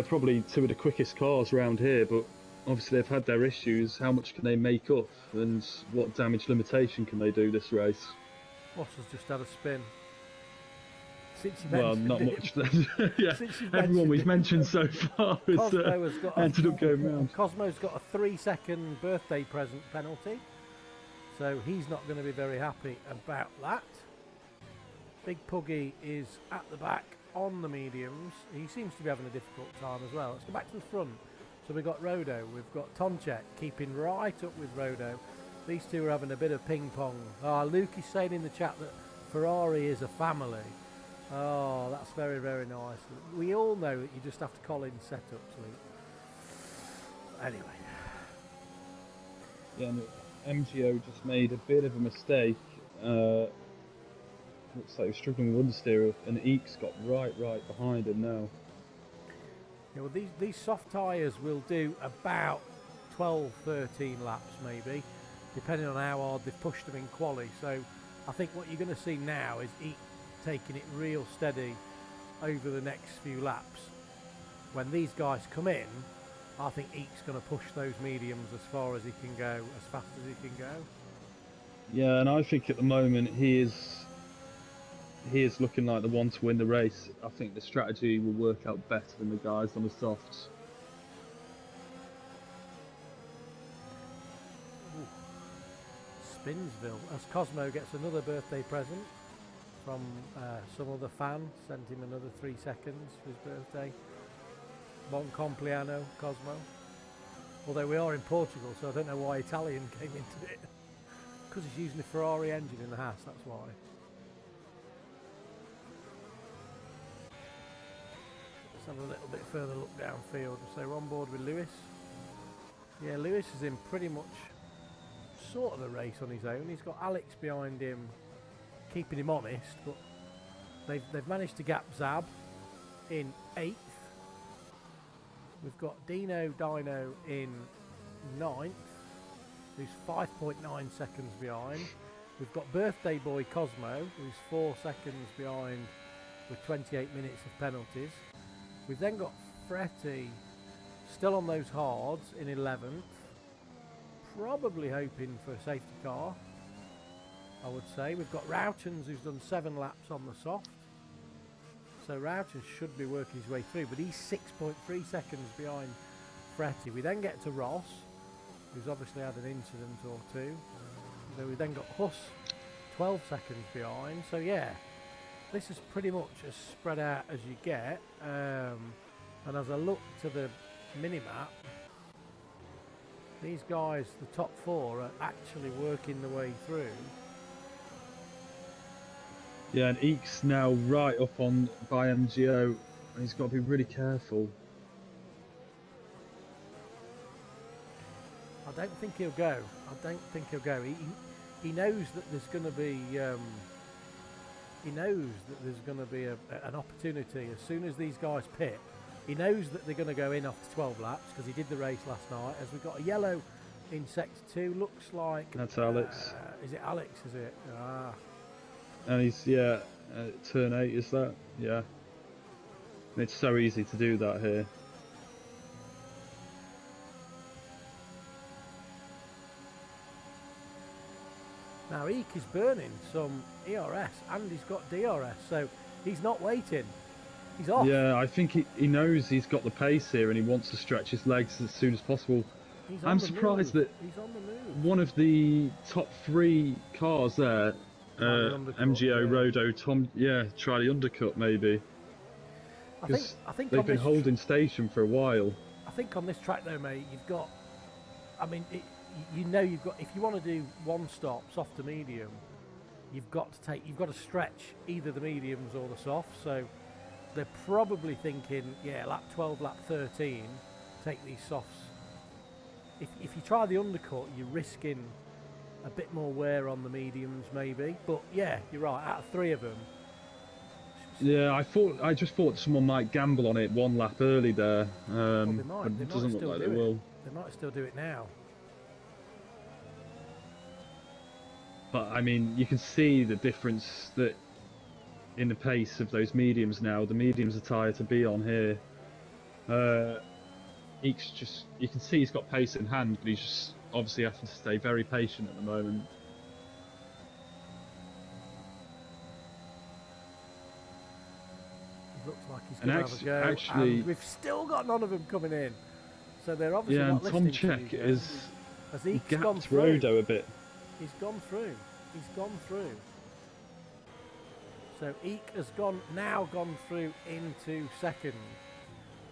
probably 2 of the quickest cars around here, but obviously they've had their issues. How much can they make up, and what damage limitation can they do this race? Ross has just had a spin. Well, not much then. Yeah, everyone we've mentioned so far has ended up going round. Cosmo's got a 3-second birthday present penalty, so he's not going to be very happy about that. Big Puggy is at the back on the mediums. He seems to be having a difficult time as well. Let's go back to the front. So we've got Rodo, we've got Tonchek keeping right up with Rodo. These two are having a bit of ping pong. Luke is saying in the chat that Ferrari is a family. Oh, that's very, very nice. We all know that you just have to call in setups, Luke. Anyway. Yeah, and MGO just made a bit of a mistake. Looks like he's struggling with understeer, and Eek's got right behind him now. Yeah, well, these soft tyres will do about 12, 13 laps maybe, depending on how hard they've pushed them in quali. So I think what you're going to see now is Eek taking it real steady over the next few laps. When these guys come in, I think Eek's going to push those mediums as far as he can go, as fast as he can go. Yeah, and I think at the moment he is looking like the one to win the race. I think the strategy will work out better than the guys on the softs. Ooh. Spinsville, as Cosmo gets another birthday present from some other fan, sent him another 3 seconds for his birthday. Bon compleanno, Cosmo. Although we are in Portugal, so I don't know why Italian came into it. Because he's using a Ferrari engine in the house, that's why. Let's have a little bit further look downfield. So we're on board with Lewis. Yeah, Lewis is in pretty much sort of a race on his own. He's got Alex behind him, keeping him honest, but they've managed to gap Zab in 8th. We've got Dino in 9th, who's 5.9 seconds behind. We've got Birthday Boy Cosmo, who's 4 seconds behind with 28 minutes of penalties. We've then got Fretty still on those hards in 11th, probably hoping for a safety car, I would say. We've got Routens, who's done 7 laps on the soft. So Routens should be working his way through, but he's 6.3 seconds behind Fretty. We then get to Ross, who's obviously had an incident or two. So we then got Huss, 12 seconds behind. So yeah, this is pretty much as spread out as you get. And as I look to the mini-map, these guys, the top 4, are actually working the way through. Yeah, and Eek's now right up on by MGO, and he's got to be really careful. I don't think he'll go. He knows that there's going to be. He knows that there's going to be an opportunity as soon as these guys pit. He knows that they're going to go in after 12 laps because he did the race last night. As we've got a yellow in sector 2, looks like That's Alex. Is it Alex? Is it? Ah. And he's, turn 8 is that? Yeah. And it's so easy to do that here. Now Eek is burning some ERS and he's got DRS, so he's not waiting. He's off. Yeah, I think he knows he's got the pace here and he wants to stretch his legs as soon as possible. I'm surprised that he's on the move. One of the top 3 cars there, MGO, Rodo, Tom, try the undercut maybe. I think they've been holding station for a while. I think on this track though, mate, you've got, I mean, you've got, if you want to do one stop, soft to medium, you've got to stretch either the mediums or the softs. So they're probably thinking, lap 12, lap 13, take these softs. If you try the undercut, you're risking a bit more wear on the mediums maybe. But yeah, you're right, out of 3 of them. Yeah, I just thought someone might gamble on it one lap early there. Well, they might. But it doesn't look like they will. They might still do it now. But I mean, you can see the difference that in the pace of those mediums now. The mediums are tired to be on here. Eek's just, you can see he's got pace in hand, but he's just obviously having to stay very patient at the moment. It looks like he's going to have a go. Actually, and we've still got none of them coming in. So they're obviously not listening to you. Yeah, and Tom Check has Eek's gone gapped Rodo a bit. He's gone through. He's gone through. So Eek has now gone through into second.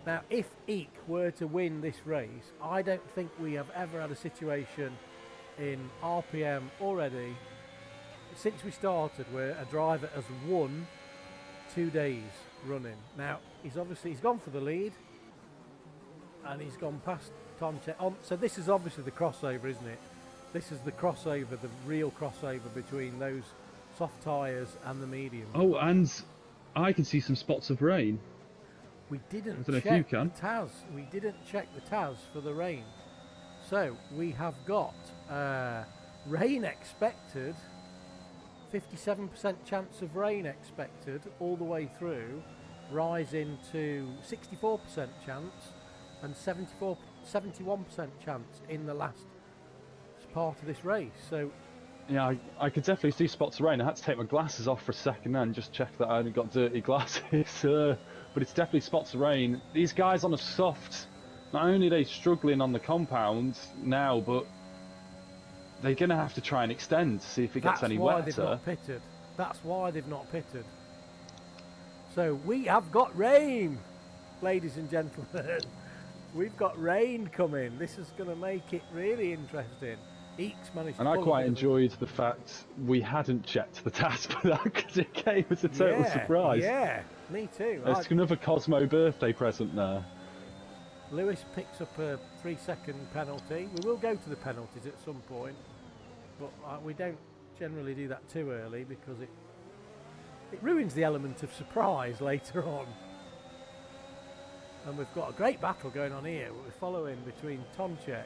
Now, if Eek were to win this race, I don't think we have ever had a situation in RPM already since we started where a driver has won 2 days running. Now, he's gone for the lead and he's gone past Tom Check. So this is obviously the crossover, isn't it? This is the crossover, the real crossover between those soft tyres and the medium. Oh, and I can see some spots of rain. We didn't I don't know if you check the can. TAS. We didn't check the TAS for the rain. So we have got rain expected, 57% chance of rain expected all the way through, rising to 64% chance and 71% chance in the last part of this race. So Yeah, I could definitely see spots of rain. I had to take my glasses off for a second then, just check that I hadn't got dirty glasses. But it's definitely spots of rain. These guys on a soft, not only are they struggling on the compound now, but they're going to have to try and extend to see if it gets any why they've wetter. not pitted. That's why they've not pitted. So we have got rain, ladies and gentlemen. We've got rain coming. This is going to make it really interesting. Eeks managed And to I pull a quite bit of a- enjoyed the fact we hadn't checked the task for that because it came as a total surprise. Yeah, me too. It's another Cosmo birthday present there. Lewis picks up a 3-second penalty. We will go to the penalties at some point, but we don't generally do that too early because it ruins the element of surprise later on. And we've got a great battle going on here. We're following between Tonchek,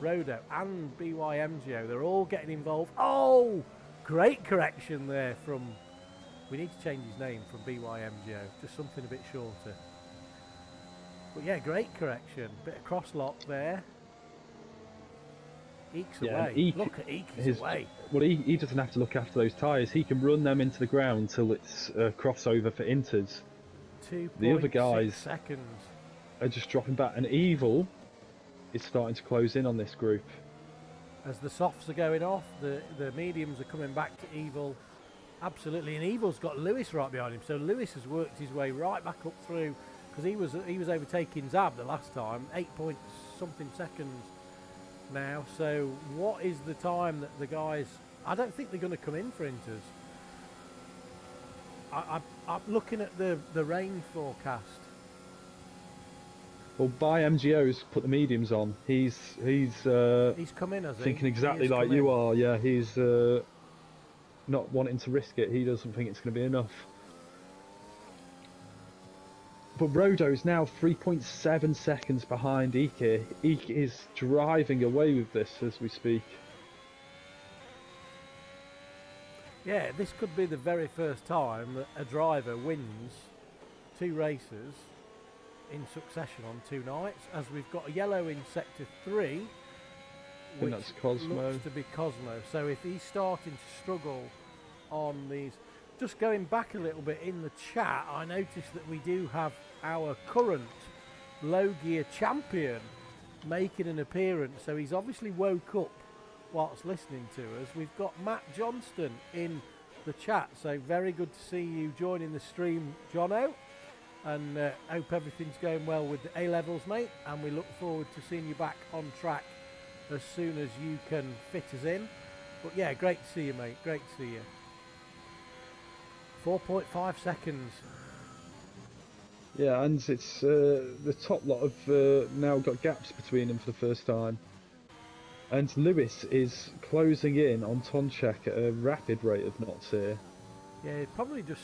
Rodo and BYMGO. They're all getting involved. Oh, great correction there from... We need to change his name from BYMGO. Just something a bit shorter. But yeah, great correction. Bit of cross-lock there. Eek's away. Look at Eek, he's away. Well, he doesn't have to look after those tyres. He can run them into the ground till it's a crossover for Inters. 2.6 other guys seconds. Are just dropping back. And Evil is starting to close in on this group. As the softs are going off, the mediums are coming back to Evil. Absolutely, and Evil's got Lewis right behind him. So Lewis has worked his way right back up through because he was overtaking Zab the last time, 8-point-something seconds now. So what is the time that the guys? I don't think they're going to come in for Inters. I'm looking at the rain forecast. Well, by MGO's put the mediums on. He's come in, has he? thinking exactly like you are. Yeah, he's not wanting to risk it. He doesn't think it's going to be enough. But Rodo's now 3.7 seconds behind Ike. Ike is driving away with this as we speak. Yeah, this could be the very first time that a driver wins 2 races in succession on 2 nights, as we've got a yellow in sector 3, which that's Cosmo. looks to be Cosmo. So if he's starting to struggle on these, just going back a little bit in the chat, I noticed that we do have our current low gear champion making an appearance. So he's obviously woke up whilst listening to us. We've got Matt Johnston in the chat, so very good to see you joining the stream, Jono. And hope everything's going well with the A-levels, mate. And we look forward to seeing you back on track as soon as you can fit us in. But yeah, great to see you, mate. Great to see you. 4.5 seconds. Yeah, and it's the top lot have now got gaps between them for the first time. And Lewis is closing in on Tonchek at a rapid rate of knots here. Yeah, it probably just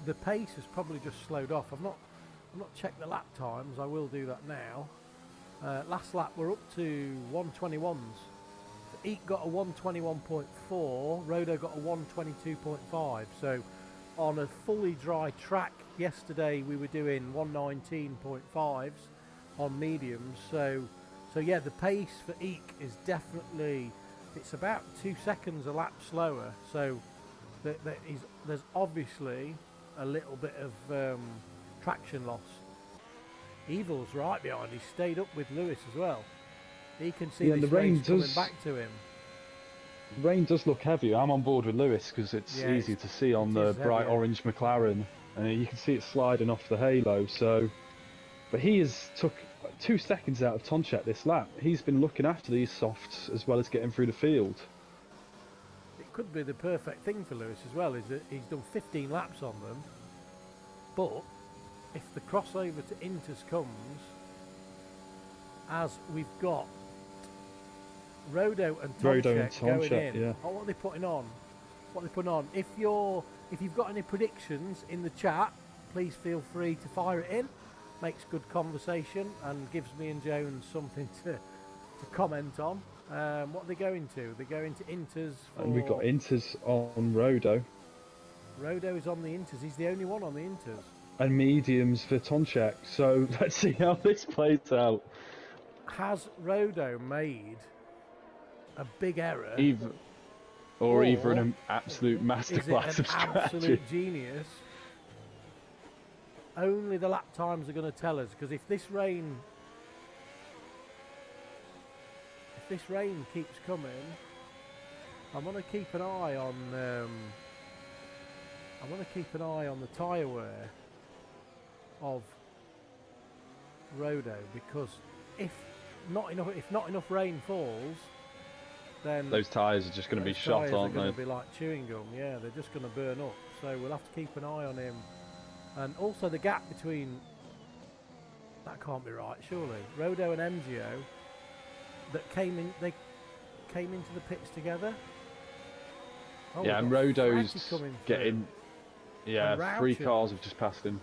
the pace has probably just slowed off. I've not checked the lap times. I will do that now. Last lap we're up to 121s. Eek got a 121.4. Rodo got a 122.5. So on a fully dry track yesterday we were doing 119.5s on mediums. So yeah, the pace for Eek is definitely, it's about 2 seconds a lap slower. So there's obviously a little bit of traction loss. Evil's right behind. He stayed up with Lewis as well. He can see this race coming back to him. The rain does look heavy. I'm on board with Lewis because it's easy to see on the bright orange McLaren, and you can see it sliding off the halo. So, but he has took 2 seconds out of Tonchek this lap. He's been looking after these softs as well as getting through the field. It could be the perfect thing for Lewis as well, is that he's done 15 laps on them, but if the crossover to Inters comes, as we've got Rodo and Tonchek going in. Yeah. Oh, what are they putting on? If you've got any predictions in the chat, please feel free to fire it in. makes good conversation and gives me and Jones something to comment on. What are they going to? They're going to Inters for... And we've got Inters on Rodo. Rodo is on the Inters. He's the only one on the Inters. And mediums for Tonchek. So let's see how this plays out. Has Rodo made a big error? Or even an absolute masterclass of strategy. Absolute genius? Only the lap times are going to tell us, because if this rain keeps coming, I'm going to keep an eye on the tyre wear of Rodo, because if not enough rain falls, then those tyres are just going to be shot, aren't they? They're going to be like chewing gum. Yeah, they're just going to burn up. So we'll have to keep an eye on him, and also the gap between. That can't be right, surely. Rodo and MGO that came into the pits together. Oh, yeah, and Rodo's getting. Yeah, 3 cars have just passed him.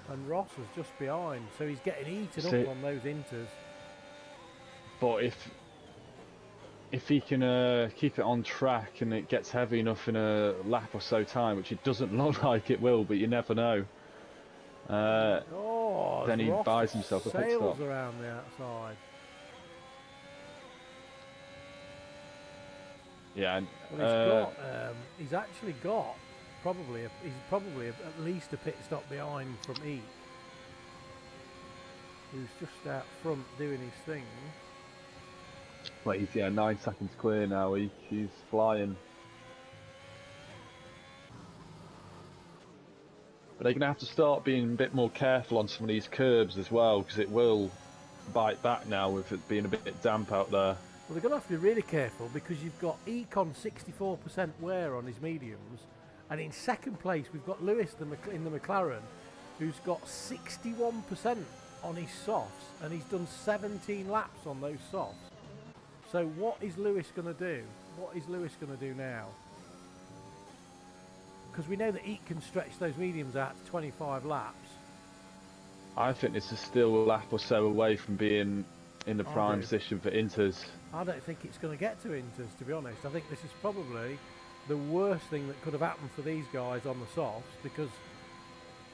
And Ross is just behind, so he's getting eaten up on those Inters. But if he can keep it on track and it gets heavy enough in a lap or so time, which it doesn't look like it will, but you never know, then he buys himself a pit stop. Around the outside. Yeah, and well, he's actually got he's probably at least a pit stop behind from E, who's just out front doing his thing. Well, he's 9 seconds clear now. He's flying. But they're going to have to start being a bit more careful on some of these curbs as well, because it will bite back now with it being a bit damp out there. Well, they're going to have to be really careful, because you've got Econ 64% wear on his mediums, and in second place we've got Lewis in the McLaren, who's got 61% on his softs, and he's done 17 laps on those softs. So what is Lewis going to do? What is Lewis going to do now? Because we know that Eat can stretch those mediums out to 25 laps. I think this is still a lap or so away from being in the prime position for Inters. I don't think it's going to get to Inters, to be honest. I think this is probably the worst thing that could have happened for these guys on the softs, because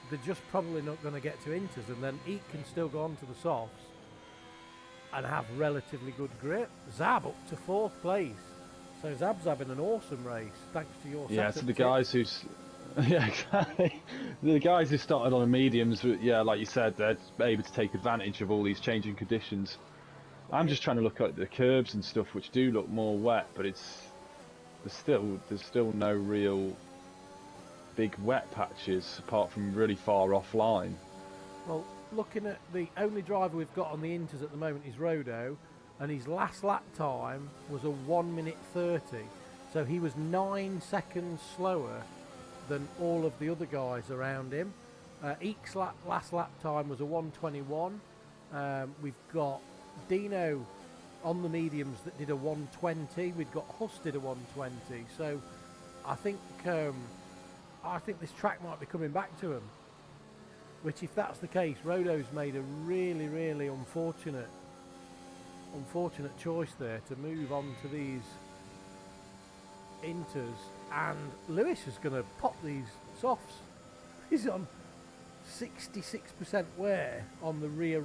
they're just probably not going to get to Inters, and then Eat can still go on to the softs and have relatively good grip. Zab up to 4th place. So Zab's having an awesome race, thanks to your Yeah, so the guys who's... Yeah, exactly. The guys who started on the mediums, yeah, like you said, they're able to take advantage of all these changing conditions. I'm just trying to look at the curbs and stuff, which do look more wet, but there's still no real big wet patches apart from really far offline. Well, looking at the only driver we've got on the Inters at the moment is Rodo, and his last lap time was a 1 minute 30, so he was 9 seconds slower than all of the other guys around him. Eek's last lap time was a 1:21. We've got Dino on the mediums that did a 1:20. We've got Huss did a 1:20. So I think this track might be coming back to him. Which, if that's the case, Rodo's made a really, really unfortunate choice there to move on to these Inters, and Lewis is going to pop these softs. He's on 66% wear on the rear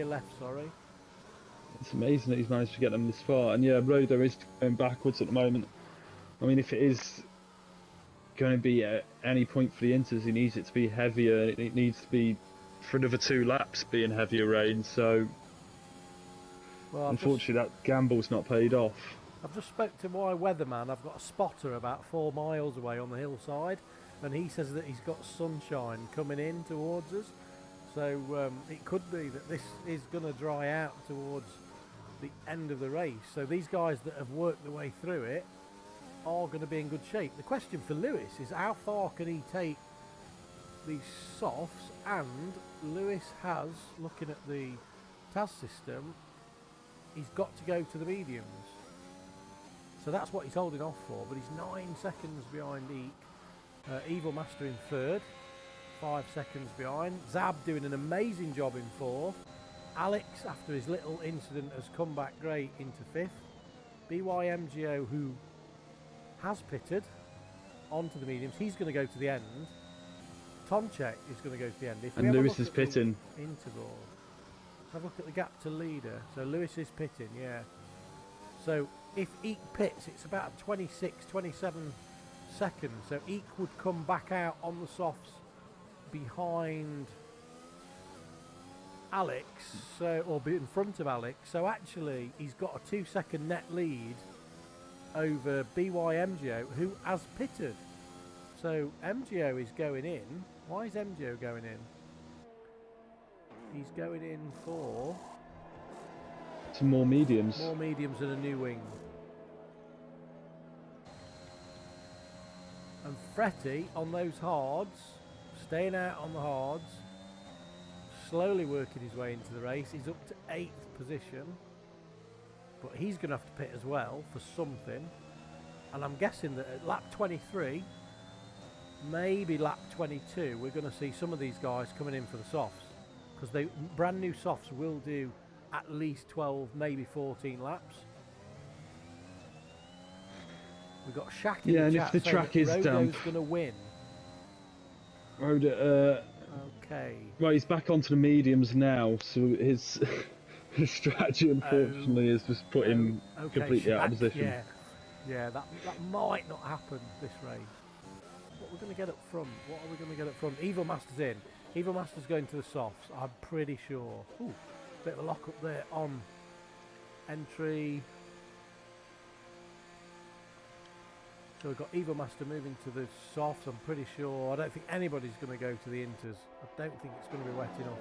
left, sorry. It's amazing that he's managed to get them this far, and yeah, Rodo is going backwards at the moment. I mean, if it is going to be at any point for the Inters, he needs it to be heavier. It needs to be for another 2 laps being heavier rain, so unfortunately that gamble's not paid off. I've just spoke to my weatherman. I've got a spotter about 4 miles away on the hillside, and he says that he's got sunshine coming in towards us, so it could be that this is going to dry out towards the end of the race. So these guys that have worked their way through it are going to be in good shape. The question for Lewis is how far can he take these softs, and Lewis has, looking at the TAS system, he's got to go to the mediums. So that's what he's holding off for, but he's 9 seconds behind Eek. Evil Master in 3rd, 5 seconds behind. Zab doing an amazing job in 4th. Alex, after his little incident, has come back great into 5th. BYMGO, who has pitted onto the mediums, he's going to go to the end. Tomchek is going to go to the end. If And Lewis is pitting. Interval. Let's have a look at the gap to leader. So Lewis is pitting, yeah. So if Eek pits, it's about 26, 27 seconds. So Eek would come back out on the softs behind Alex, or be in front of Alex. So actually, he's got a 2-second net lead over BYMGO, who has pitted. So MGO is going in. Why is MGO going in? He's going in for some more mediums. More mediums and a new wing. And Fretty on those hards, staying out on the hards, slowly working his way into the race. He's up to 8th position, but he's going to have to pit as well for something. And I'm guessing that at lap 23, maybe lap 22, we're going to see some of these guys coming in for the softs, because they brand new softs will do at least 12, maybe 14 laps. We've got Shaq in the chat, and if the track is damp, Rodo's going to win. Rodo, okay. Well, he's back onto the mediums now, so his his strategy, unfortunately, is just put him completely out of position. Yeah, that might not happen this race. What we're going to get up front? What are we going to get up front? Evil Master's in. Evil Master's going to the softs, I'm pretty sure. Ooh, bit of a lock up there on entry. So we've got Evil Master moving to the softs, I'm pretty sure. I don't think anybody's going to go to the inters. I don't think it's going to be wet enough.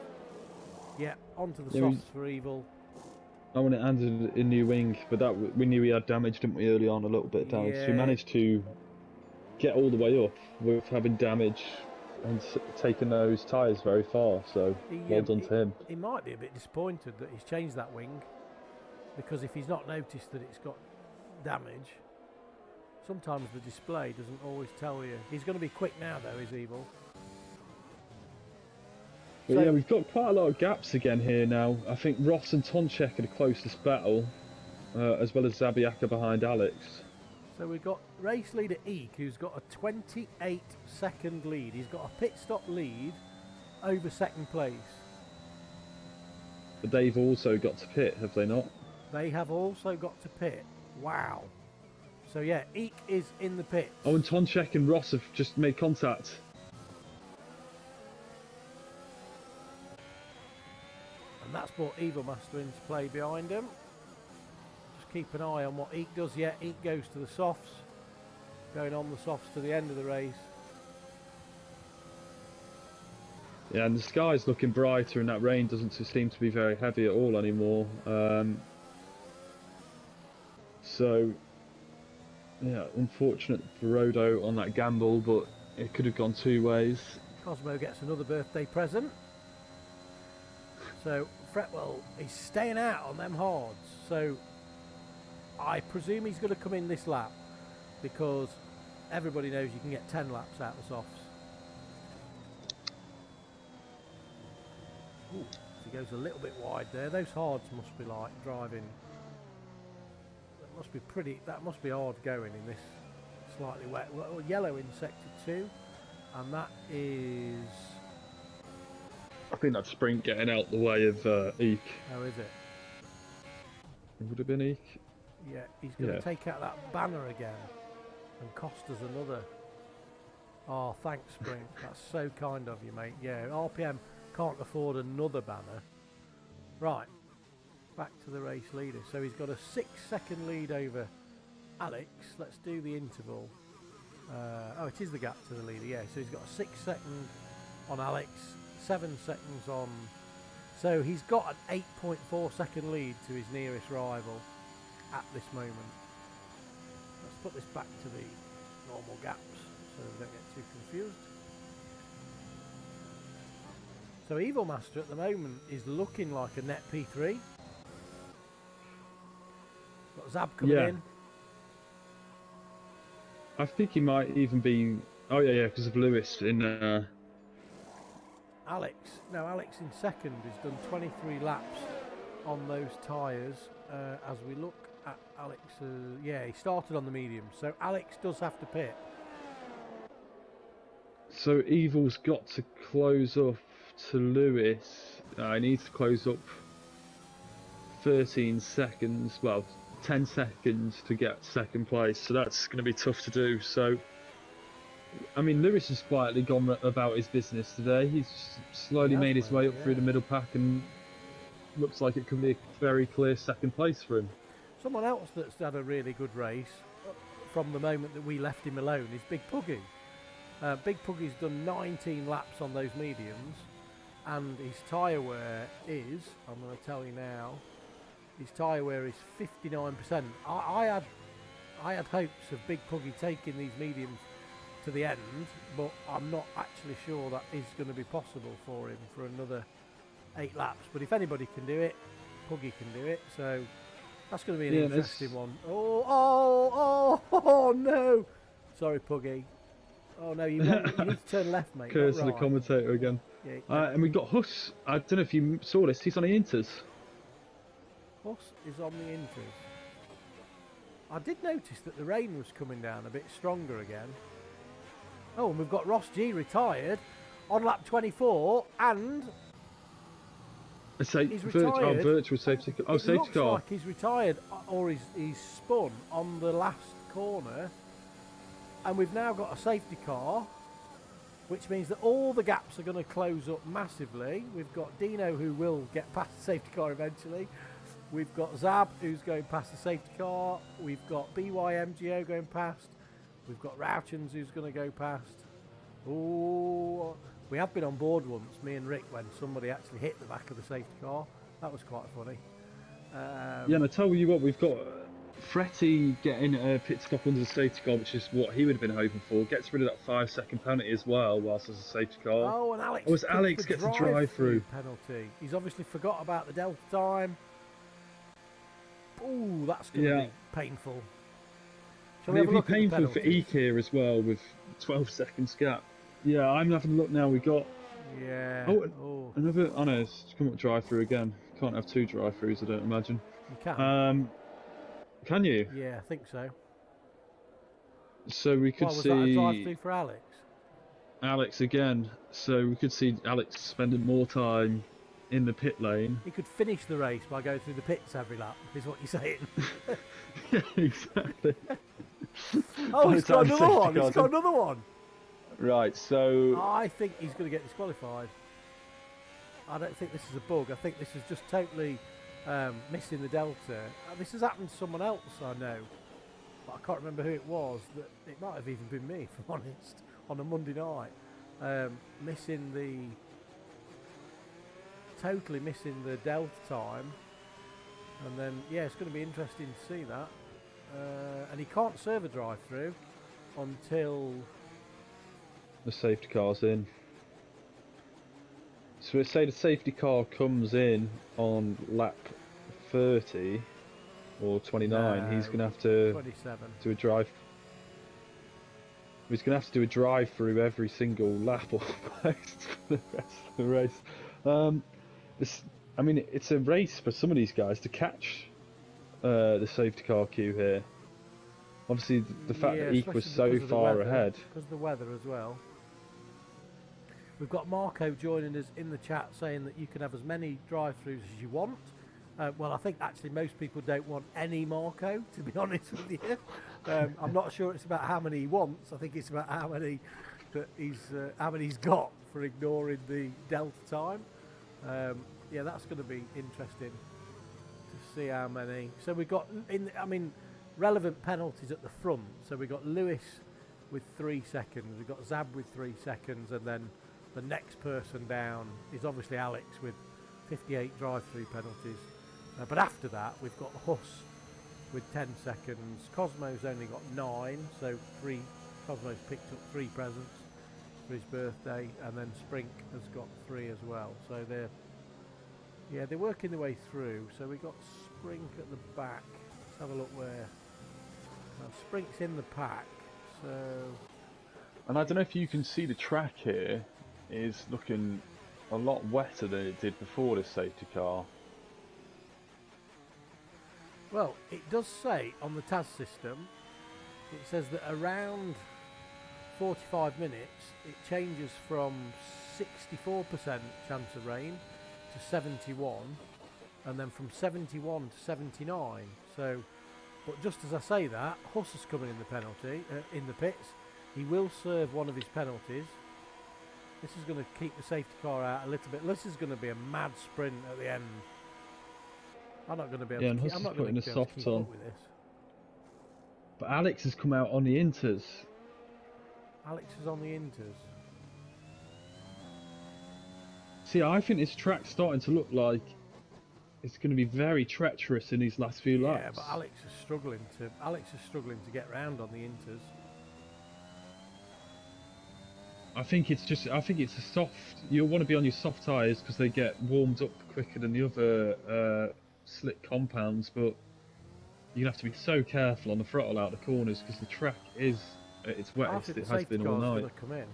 Yeah, onto the softs for Evil. I want it handed a new wing, but that we knew he had damage, didn't we, early on, a little bit of damage. So we managed to get all the way up with having damage and taking those tyres very far, so well done to him. He might be a bit disappointed that he's changed that wing, because if he's not noticed that it's got damage, sometimes the display doesn't always tell you. He's going to be quick now though, is Evil. But yeah, we've got quite a lot of gaps again here now. I think Ross and Tonchek are the closest battle, as well as Zabiaka behind Alex. So we've got race leader Eek, who's got a 28-second lead. He's got a pit stop lead over second place. But they've also got to pit, have they not? They have also got to pit. Wow. So yeah, Eek is in the pits. Oh, and Tonchek and Ross have just made contact. And that's brought Evil Master into play behind him. Just keep an eye on what Eek does. Yeah, Eek goes to the softs. Going on the softs to the end of the race. Yeah, and the sky's looking brighter and that rain doesn't seem to be very heavy at all anymore. So, yeah, unfortunate for Rodo on that gamble, but it could have gone two ways. Cosmo gets another birthday present. So Fretwell is staying out on them hards. So I presume he's going to come in this lap, because everybody knows you can get 10 laps out of the softs. Ooh, he goes a little bit wide there. Those hards must be like driving. That must be pretty. That must be hard going in this slightly wet. Well, yellow in sector 2, and that is. I think that's Sprint getting out the way of Eek. Oh, is it? It would have been Eek. Yeah, he's going to take out that banner again and cost us another. Oh, thanks, Spring. That's so kind of you, mate. Yeah, RPM can't afford another banner. Right, back to the race leader. So he's got a 6-second lead over Alex. Let's do the interval. Oh, it is the gap to the leader, yeah. So he's got a 6-second on Alex, 7 seconds on. So he's got an 8.4-second lead to his nearest rival at this moment. Let's put this back to the normal gaps so we don't get too confused. So Evil Master at the moment is looking like a net P3. Got Zab coming in. I think he might even be. Oh yeah, because of Lewis in Alex. Now, Alex in second has done 23 laps on those tyres. As we look at Alex, yeah, he started on the medium, so Alex does have to pit. So Evil's got to close up to Lewis. He needs to close up 13 seconds, well, 10 seconds to get second place, so that's going to be tough to do. So, I mean, Lewis has quietly gone about his business today. He's slowly made his way up through the middle pack and looks like it could be a very clear second place for him. Someone else that's had a really good race from the moment that we left him alone is Big Puggy. Big Puggy's done 19 laps on those mediums, and his tyre wear is, I'm going to tell you now, his tyre wear is 59%. I had hopes of Big Puggy taking these mediums to the end, but I'm not actually sure that is going to be possible for him for another 8 laps. But if anybody can do it, Puggy can do it. So that's going to be an interesting one. Oh no! Sorry, Puggy. Oh no, you need to turn left, mate. Curse the commentator again. Yeah, and we've got Huss. I don't know if you saw this. He's on the Inters. Huss is on the Inters. I did notice that the rain was coming down a bit stronger again. Oh, and we've got Ross G retired on lap 24, and he's retired. Virtual safety car. Oh, safety car. It looks like he's retired, or he's spun on the last corner. And we've now got a safety car, which means that all the gaps are going to close up massively. We've got Dino, who will get past the safety car eventually. We've got Zab, who's going past the safety car. We've got BYMGO going past. We've got Rauchens, who's going to go past. Oh, we have been on board once, me and Rick, when somebody actually hit the back of the safety car. That was quite funny. Yeah, and I tell you what, we've got Fretty getting a pit stop under the safety car, which is what he would have been hoping for. Gets rid of that 5-second penalty as well, whilst there's a safety car. Oh, and Alex gets a drive-through penalty. He's obviously forgot about the delta time. Ooh, that's going to be painful. Shall we have a look at the penalties? It'd be painful for Eek here as well, with 12 seconds gap. Yeah, I'm having a look now. We got. Yeah. Another. Oh no, it's come up drive-through again. Can't have 2 drive-throughs, I don't imagine. You can. Can you? Yeah, I think so. So we could see. Was that a drive-through for Alex? Alex again. So we could see Alex spending more time in the pit lane. He could finish the race by going through the pits every lap, is what you're saying. Yeah, exactly. Oh, he's got another one. He's got another one. Right, so I think he's going to get disqualified. I don't think this is a bug. I think this is just totally missing the delta. This has happened to someone else I know, but I can't remember who it was. That it might have even been me, if I'm honest, on a Monday night. Totally missing the delta time. And then, yeah, it's going to be interesting to see that. And he can't serve a drive-through until the safety car's in. So we say the safety car comes in on lap 30 or 29. He's going to have to 27. do a drive. He's going to have to do a drive-through every single lap almost for the rest of the race. I mean, it's a race for some of these guys to catch the safety car queue here. Obviously, the fact that Eek was so far ahead. Because of the weather as well. We've got Marco joining us in the chat saying that you can have as many drive-throughs as you want. Well, I think actually most people don't want any Marco, to be honest with you. I'm not sure it's about how many he wants. I think it's about how many that he's got for ignoring the delta time. Yeah, that's going to be interesting to see how many. So we've got relevant penalties at the front. So we've got Lewis with 3 seconds. We've got Zab with 3 seconds, and then the next person down is obviously Alex with 58 drive-through penalties. But after that, we've got Huss with 10 seconds. Cosmo's only got 9, so Cosmo's picked up 3 presents for his birthday, and then Sprink has got 3 as well. So they're working their way through. So we've got Sprink at the back. Let's have a look where Sprink's in the pack. So, and I don't know if you can see the track here is looking a lot wetter than it did before this safety car. Well, it does say on the TAS system, it says that around 45 minutes it changes from 64% chance of rain to 71, and then from 71 to 79. So, but just as I say that, Huss is coming in the penalty in the pits. He will serve one of his penalties. This is going to keep the safety car out a little bit. This is going to be a mad sprint at the end. I'm not going to be able Yeah, and to Huss I'm is not going putting to the be able to softs keep on. up with this. But Alex has come out on the inters. Alex is on the inters. See, I think this track's starting to look like it's going to be very treacherous in these last few laps. Yeah, but Alex is struggling to get round on the inters. I think it's a soft. You'll want to be on your soft tyres because they get warmed up quicker than the other slick compounds. But you have to be so careful on the throttle out the corners because the track is at its I wettest think it the has safety been all car is night. going to come in.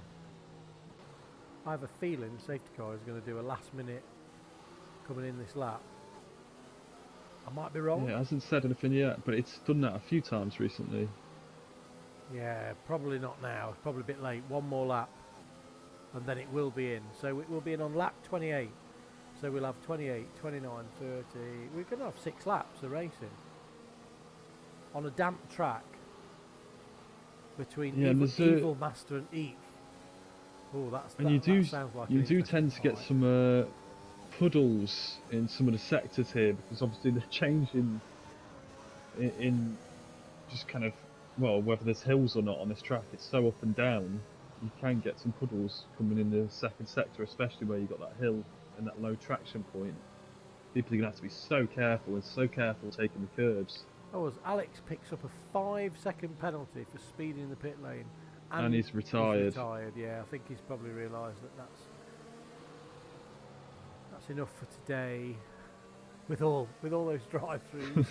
I have a feeling the safety car is going to do a last minute coming in this lap. I might be wrong. Yeah, it hasn't said anything yet, but it's done that a few times recently. Yeah, probably not now. It's probably a bit late. One more lap, and then it will be in. So it will be in on lap 28. So we'll have 28, 29, 30. We're going to have 6 laps of racing on a damp track between Evil Master and Eek. Oh, that sounds like you an do tend to interesting get fight. some puddles in some of the sectors here because obviously they're changing in just kind of, well, whether there's hills or not on this track. It's so up and down. You can get some puddles coming in the second sector, especially where you've got that hill and that low traction point. People are going to have to be so careful taking the curves. Oh, as Alex picks up a 5-second penalty for speeding in the pit lane. And he's retired. He's retired, yeah. I think he's probably realised that that's enough for today. With all those drive-throughs.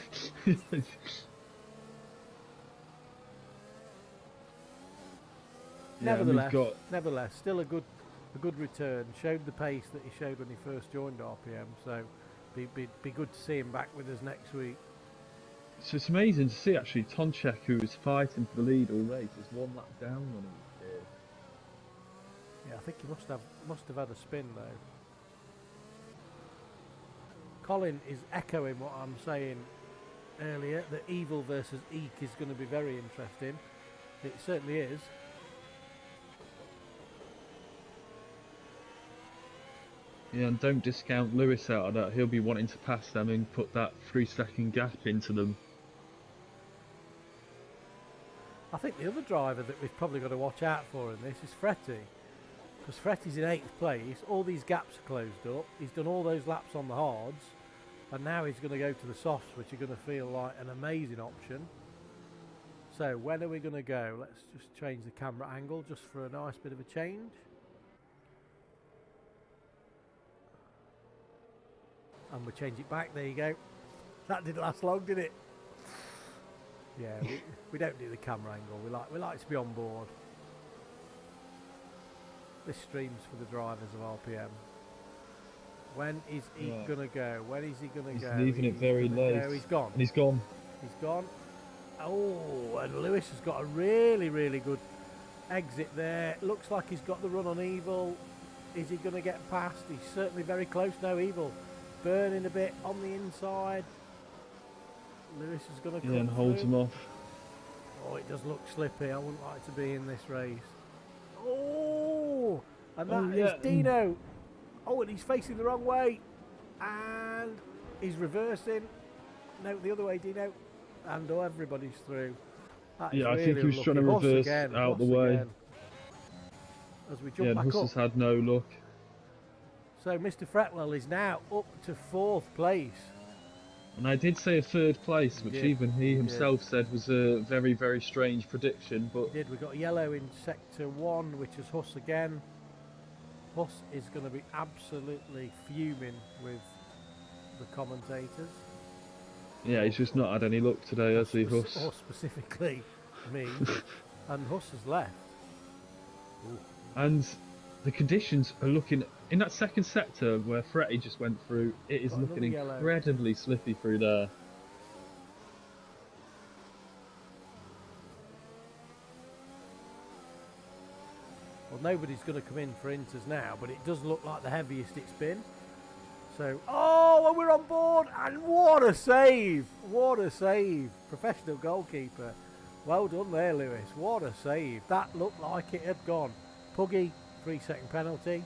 Yeah, Nevertheless, still a good return. Showed the pace that he showed when he first joined RPM. So be good to see him back with us next week. So it's amazing to see actually Tonchek, who was fighting for the lead all race, is 1 lap down on him here. Yeah, I think he must have had a spin though. Colin is echoing what I'm saying earlier, that Evil versus Eek is going to be very interesting. It certainly is. Yeah, and don't discount Lewis out of that. He'll be wanting to pass them and put that 3-second gap into them. I think the other driver that we've probably got to watch out for in this is Fretty. Because Fretty's in 8th place, all these gaps are closed up, he's done all those laps on the hards, and now he's going to go to the softs, which are going to feel like an amazing option. So when are we going to go? Let's just change the camera angle just for a nice bit of a change. And we'll change it back, there you go. That didn't last long, did it? Yeah, we don't do the camera angle, we like to be on board. This stream's for the drivers of RPM. When is he gonna go? When is he gonna go? He's leaving it very late. He's gone. And he's gone. He's gone. Oh, and Lewis has got a really, really good exit there. Looks like he's got the run on Evil. Is he gonna get past? He's certainly very close now, Evil. Burning a bit on the inside. Lewis is going to come and holds through. him off. Oh, it does look slippy. I wouldn't like to be in this race. Oh, and that is Dino. Oh, and he's facing the wrong way. And he's reversing. No, the other way, Dino. And everybody's through. Yeah, I think he was trying to reverse out the way. Again. As we jump back Huss up. has had no luck. So Mr. Fretwell is now up to 4th place. And I did say a 3rd place, which even he himself said was a very, very strange prediction. But we got yellow in sector 1, which is Huss again. Huss is going to be absolutely fuming with the commentators. Yeah, he's just not had any luck today, has he, Huss? Or specifically me. And Huss has left. Ooh. And the conditions are looking in that second sector where Fretty just went through. It is Got looking another yellow. incredibly slippy through there. Well, nobody's going to come in for Inters now, but it does look like the heaviest it's been. So, oh, and we're on board, and what a save! What a save! Professional goalkeeper. Well done there, Lewis. What a save. That looked like it had gone. Puggy, 3-second penalty.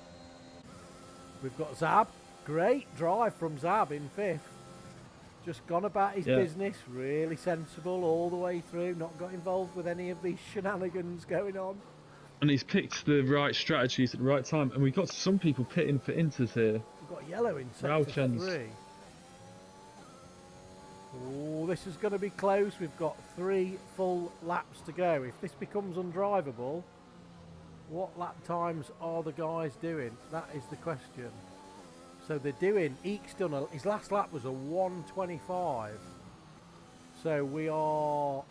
We've got Zab. Great drive from Zab in 5th. Just gone about his business. Really sensible all the way through. Not got involved with any of these shenanigans going on. And he's picked the right strategies at the right time. And we've got some people pitting for Inters here. We've got yellow in sector 3. Oh, this is going to be close. We've got 3 full laps to go. If this becomes undrivable, what lap times are the guys doing? That is the question. So they're doing, Eek's done, his last lap was a 1:25. So we are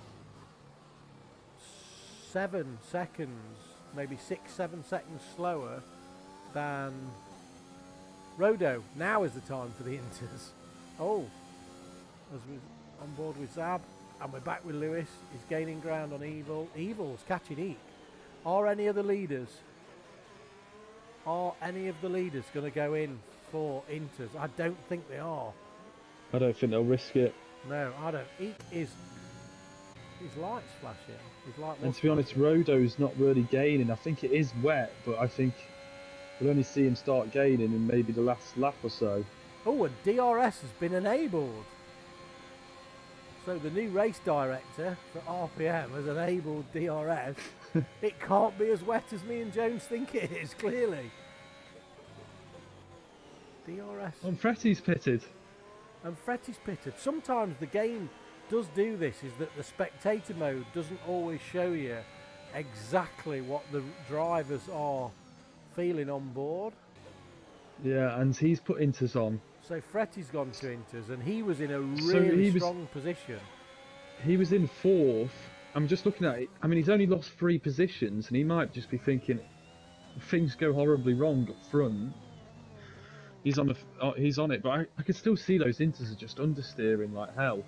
7 seconds, maybe 6-7 seconds slower than Rodo. Now is the time for the Inters. Oh, as we're on board with Zab, and we're back with Lewis. He's gaining ground on Evil. Evil's catching Eek. Are any of the leaders going to go in for Inters? I don't think they are. I don't think they'll risk it. No, I don't. Eek is his light's flashing. His light And was to be honest, flashing. Rodo's not really gaining. I think it is wet, but I think we'll only see him start gaining in maybe the last lap or so. Oh, and DRS has been enabled. So the new race director for RPM has enabled DRS. It can't be as wet as me and Jones think it is, clearly. DRS. And Fretty's pitted. And Fretty's pitted. Sometimes the game does do this, is that the spectator mode doesn't always show you exactly what the drivers are feeling on board. Yeah, and he's put Inters on. So Fretty's gone to Inters, and he was in a really strong position. He was in 4th. I'm just looking at it. I mean, he's only lost 3 positions, and he might just be thinking, if things go horribly wrong up front, he's on it. But I can still see those Inters are just understeering like hell.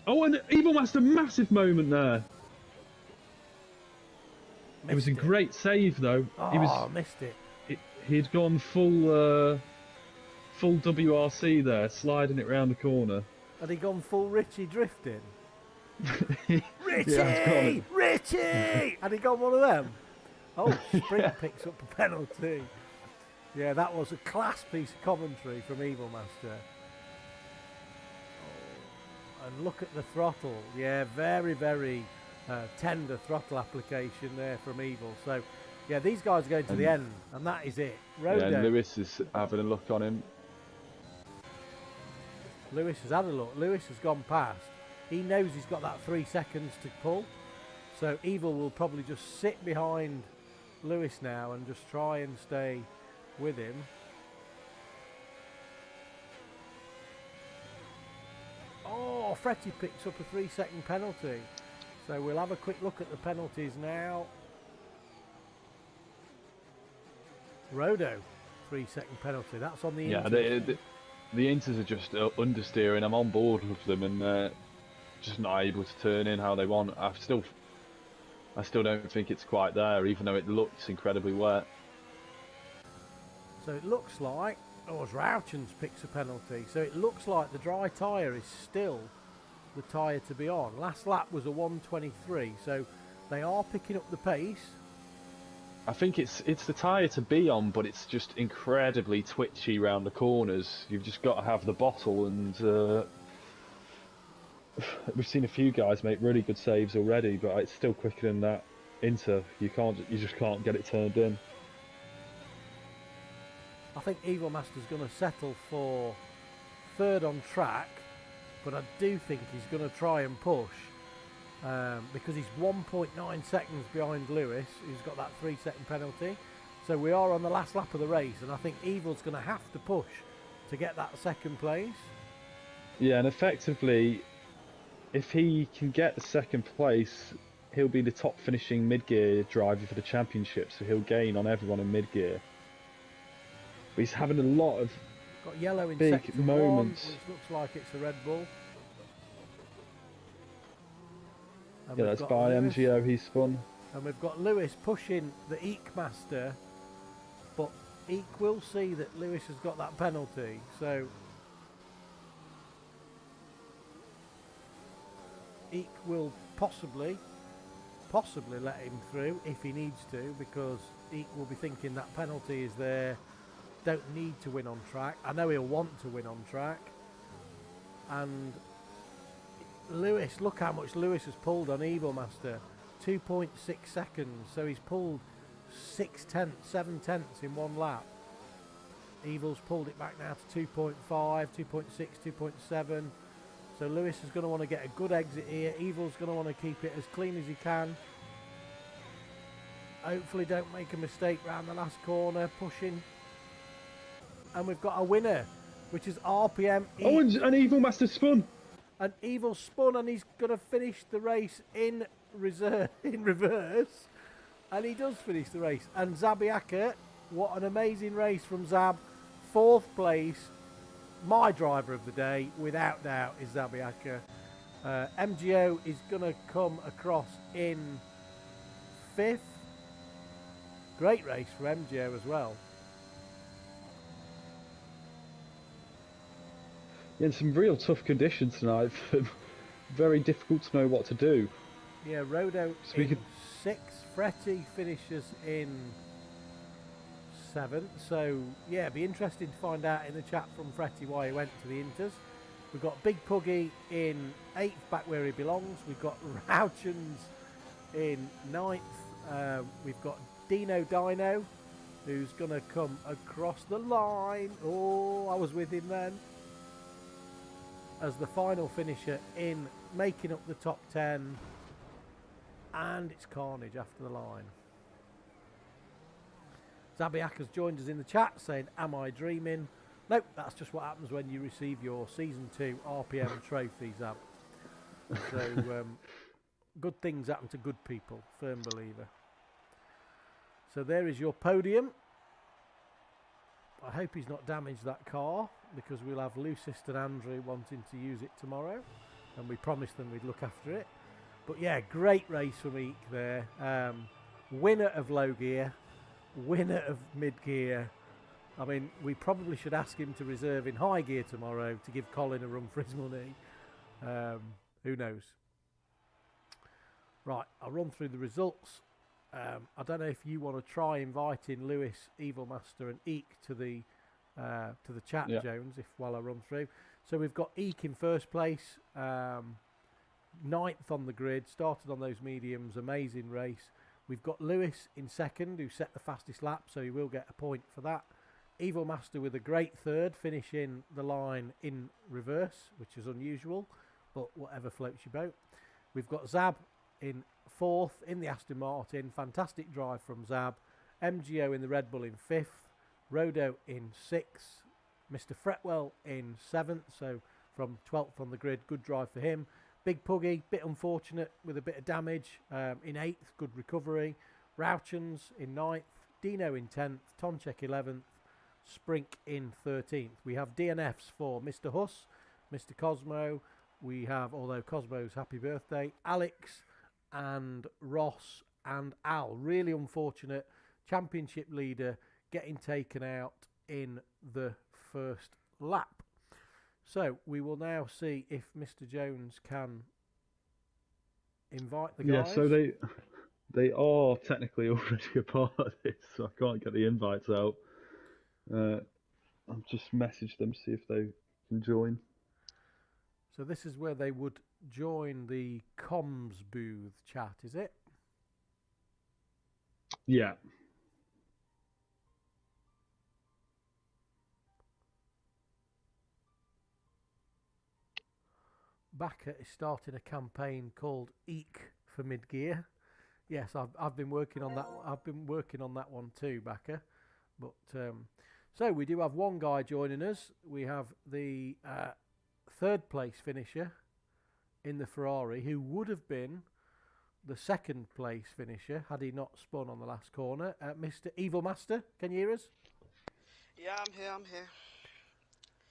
Oh, and Evil Master, massive moment there. It was a great save, though. Oh, missed it. He'd gone full WRC there, sliding it round the corner. Had he gone full Richie drifting? Richie! Yeah, Richie! Had he gone one of them? Oh, Sprint picks up a penalty. Yeah, that was a class piece of commentary from Evil Master. Oh, and look at the throttle. Yeah, very, very tender throttle application there from Evil. So, yeah, these guys are going to the end, and that is it. Rodo. Yeah, Lewis is having a look on him. Lewis has had a look. Lewis has gone past. He knows he's got that 3 seconds to pull. So Evil will probably just sit behind Lewis now and just try and stay with him. Oh, Fretty picks up a 3-second penalty. So we'll have a quick look at the penalties now. Rodo, 3-second penalty. That's on the Inters. The Inters are just understeering. I'm on board with them, and just not able to turn in how they want. I still don't think it's quite there, even though it looks incredibly wet. So it looks like, as Rauchens picks a penalty, so it looks like the dry tyre is still the tyre to be on. Last lap was a 1:23, so they are picking up the pace. I think it's the tyre to be on, but it's just incredibly twitchy round the corners. You've just got to have the bottle, and we've seen a few guys make really good saves already, but it's still quicker than that. Inter, you just can't get it turned in. I think Evil Master's going to settle for 3rd on track, but I do think he's going to try and push. Because he's 1.9 seconds behind Lewis, who's got that 3-second penalty. So we are on the last lap of the race, and I think Evil's going to have to push to get that 2nd place. Yeah, and effectively, if he can get the 2nd place, he'll be the top finishing mid-gear driver for the championship, so he'll gain on everyone in mid-gear. But he's having a lot of Got yellow in big sector moments. 1, which looks like it's a Red Bull. And Yeah, we've that's got by Lewis, MGO, he spun. and we've got Lewis pushing the Eek Master, but Eek will see that Lewis has got that penalty, so Eek will possibly let him through if he needs to, because Eek will be thinking that penalty is there, don't need to win on track. I know he'll want to win on track. And Lewis, look how much Lewis has pulled on Evil Master, 2.6 seconds, so he's pulled 7 tenths in one lap. Evil's pulled it back now to 2.5, 2.6, 2.7. So Lewis is going to want to get a good exit here. Evil's going to want to keep it as clean as he can. Hopefully don't make a mistake round the last corner, pushing. And we've got a winner, which is RPM. Oh, and Evil Master spun. And Evil spun, and he's going to finish the race in reverse. And he does finish the race. And Zabiaka, what an amazing race from Zab. 4th place. My driver of the day, without doubt, is Zabiaka. MGO is going to come across in 5th. Great race for MGO as well. In some real tough conditions tonight. Very difficult to know what to do. Yeah, Rodo in 6th. Fretty finishes in 7th. So, yeah, it'd be interesting to find out in the chat from Fretty why he went to the Inters. We've got Big Puggy in 8th, back where he belongs. We've got Rauchens in 9th. We've got Dino, who's going to come across the line. Oh, I was with him then. As the final finisher in, making up the top 10. And it's carnage after the line. Zabiak has joined us in the chat saying, am I dreaming? Nope, that's just what happens when you receive your Season 2 RPM trophy, Zab. So, good things happen to good people, firm believer. So there is your podium. I hope he's not damaged that car, because we'll have Lucist and Andrew wanting to use it tomorrow, and we promised them we'd look after it. But yeah, great race from Eek there. Winner of low gear, winner of mid gear. I mean, we probably should ask him to reserve in high gear tomorrow to give Colin a run for his money. Who knows? Right, I'll run through the results. I don't know if you want to try inviting Lewis, Evil Master, and Eek to the chat, yeah. Jones, while I run through. So we've got Eek in 1st place, 9th on the grid, started on those mediums, amazing race. We've got Lewis in 2nd, who set the fastest lap, so he will get a point for that. Evil Master with a great 3rd, finishing the line in reverse, which is unusual, but whatever floats your boat. We've got Zab in 4th in the Aston Martin, fantastic drive from Zab. MGO in the Red Bull in 5th, Rodo in 6th, Mr. Fretwell in 7th, so from 12th on the grid, good drive for him. Big Puggy, bit unfortunate with a bit of damage, in 8th, good recovery. Rauchens in 9th, Dino in 10th, Tonchek 11th, Sprink in 13th. We have DNFs for Mr. Huss, Mr. Cosmo, we have, although Cosmo's happy birthday, Alex and Ross and Al. Really unfortunate. Championship leader getting taken out in the 1st lap. So we will now see if Mr. Jones can invite the guys. Yeah, so they are technically already a part of this, so I can't get the invites out. I've just messaged them to see if they can join. So this is where they would join the comms booth chat, is it? Yeah. Backer is starting a campaign called Eek for mid-gear. Yes, I've been working on that. I've been working on that one too, Backer. But so we do have one guy joining us. We have the 3rd place finisher in the Ferrari, who would have been the second place finisher, had he not spun on the last corner, Mr. Evil Master. Can you hear us? Yeah, I'm here, I'm here.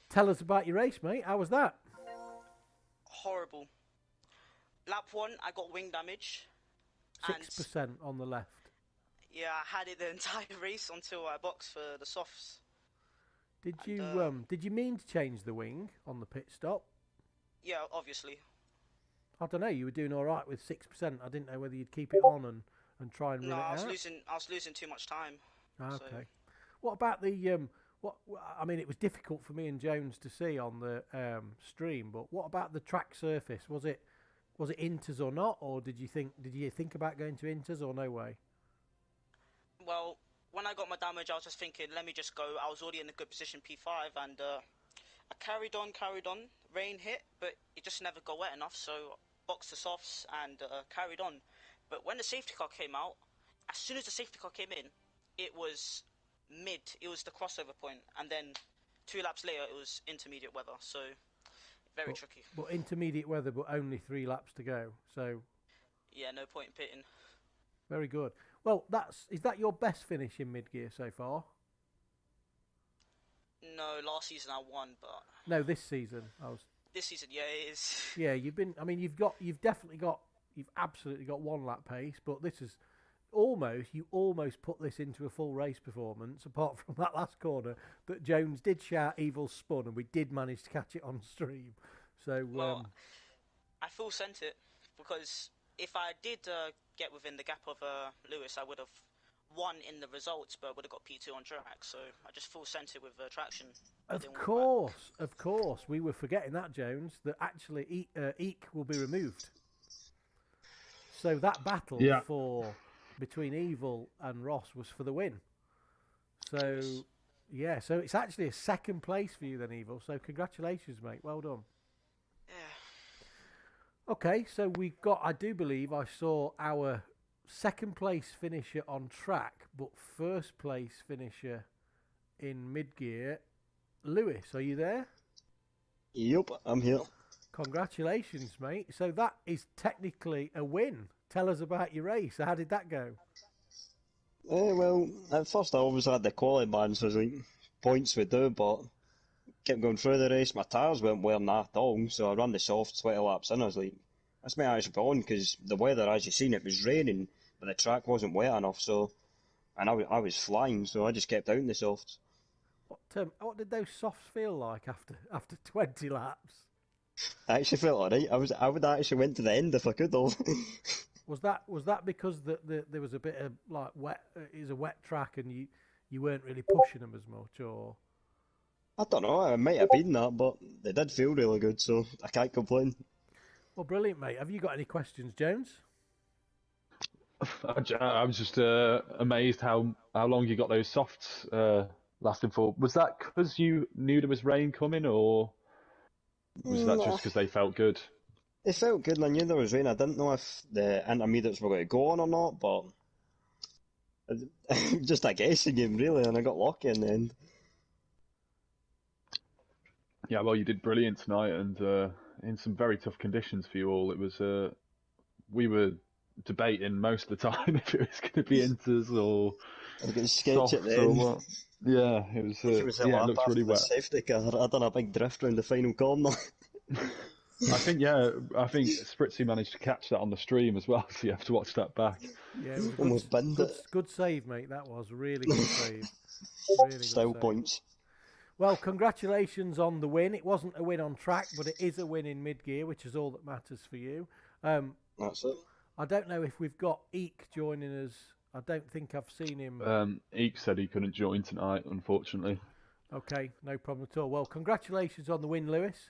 Tell us about your race, mate. How was that? Horrible. Lap 1, I got wing damage. 6% on the left. Yeah, I had it the entire race until I boxed for the softs. Did you mean to change the wing on the pit stop? Yeah, obviously. I don't know. You were doing all right with 6%. I didn't know whether you'd keep it on and try and No, run it I was out. losing too much time. Okay. So. What about the I mean, it was difficult for me and Jones to see on the stream. But what about the track surface? Was it inters or not, or did you think about going to inters or no way? Well, when I got my damage, I was just thinking, let me just go. I was already in a good position P5, and I carried on. Rain hit, but it just never got wet enough, so boxed the softs and carried on. But when the safety car came out, as soon as the safety car came in, it was mid. It was the crossover point, and then 2 laps later, it was intermediate weather. So very tricky. But intermediate weather, but only 3 laps to go. So yeah, no point in pitting. Very good. Well, is that your best finish in mid gear so far? No, last season I won, but no, this season This season, yeah, it is. Yeah, you've been. I mean, you've absolutely got 1 lap pace, but this is you almost put this into a full race performance. Apart from that last corner that Jones did shout "evil spun," and we did manage to catch it on stream. So well, I full sent it because if I did get within the gap of Lewis, I would have won in the results, but would have got P2 on track. So I just full sent it with traction. Of course, we were forgetting that, Jones, that actually Eek will be removed. So that battle between Evil and Ross was for the win. So yeah, so it's actually a second place for you then, Evil. So congratulations, mate. Well done. Yeah. Okay, so I do believe I saw our second place finisher on track, but first place finisher in mid gear. Lewis, are you there? Yep, I'm here. Congratulations, mate. So that is technically a win. Tell us about your race. How did that go? Well, at first I always had the quality band, so like points would do, but kept going through the race. My tyres weren't wearing at all, so I ran the soft 20 laps in. I was like, this may actually be on, because the weather, as you seen, it was raining, but the track wasn't wet enough, and I was flying, so I just kept out in the softs. What did those softs feel like after 20 laps? I actually felt alright. I would actually went to the end if I could have. Was that because there was a bit of like wet? It was a wet track and you weren't really pushing them as much, or? I don't know. It might have been that, but they did feel really good, so I can't complain. Well, brilliant, mate. Have you got any questions, Jones? I was just amazed how long you got those softs lasting for. Was that because you knew there was rain coming, or was that just because they felt good? They felt good, and I knew there was rain. I didn't know if the intermediates were going to go on or not, but just a guessing game, really, and I got lucky in the end. Yeah, well, you did brilliant tonight, and in some very tough conditions for you all. It was we were debating most of the time if it was going to be inters or I was getting sketchy at the or end. what. Yeah, it was. It looks really wet. Safety car. I done a big drift round the final corner. I think Spritzy managed to catch that on the stream as well, so you have to watch that back. Yeah, it was Almost binned it. Good save, mate. That was really good save. Really good Style save. points. Well, congratulations on the win. It wasn't a win on track, but it is a win in mid gear, which is all that matters for you. That's it. I don't know if we've got Eek joining us. I don't think I've seen him. Eek said he couldn't join tonight, unfortunately. Okay, no problem at all. Well, congratulations on the win, Lewis.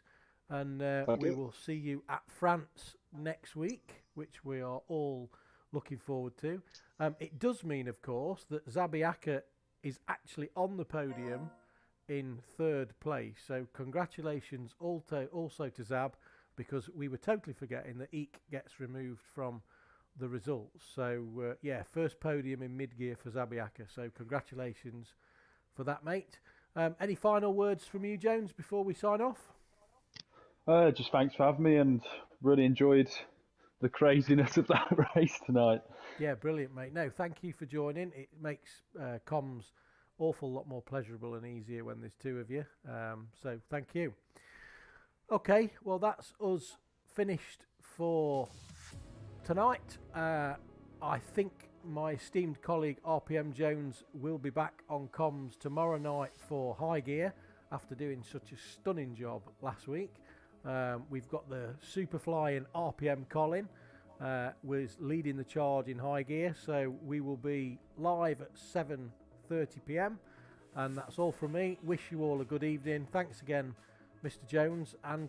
And we will see you at France next week, which we are all looking forward to. It does mean, of course, that Zabiaka is actually on the podium in 3rd place. So congratulations also to Zab, because we were totally forgetting that Eek gets removed from the results. So, first podium in mid-gear for Zabiaka. So congratulations for that, mate. Any final words from you, Jones, before we sign off? Just thanks for having me, and really enjoyed the craziness of that race tonight. Yeah, brilliant, mate. No, thank you for joining. It makes comms awful lot more pleasurable and easier when there's two of you. So thank you. Okay, well that's us finished for tonight. I think my esteemed colleague RPM Jones will be back on comms tomorrow night for High Gear after doing such a stunning job last week. We've got the super flying RPM Colin was leading the charge in High Gear, so we will be live at 7:30 p.m. and that's all from me. Wish you all a good evening. Thanks again, Mr. Jones, and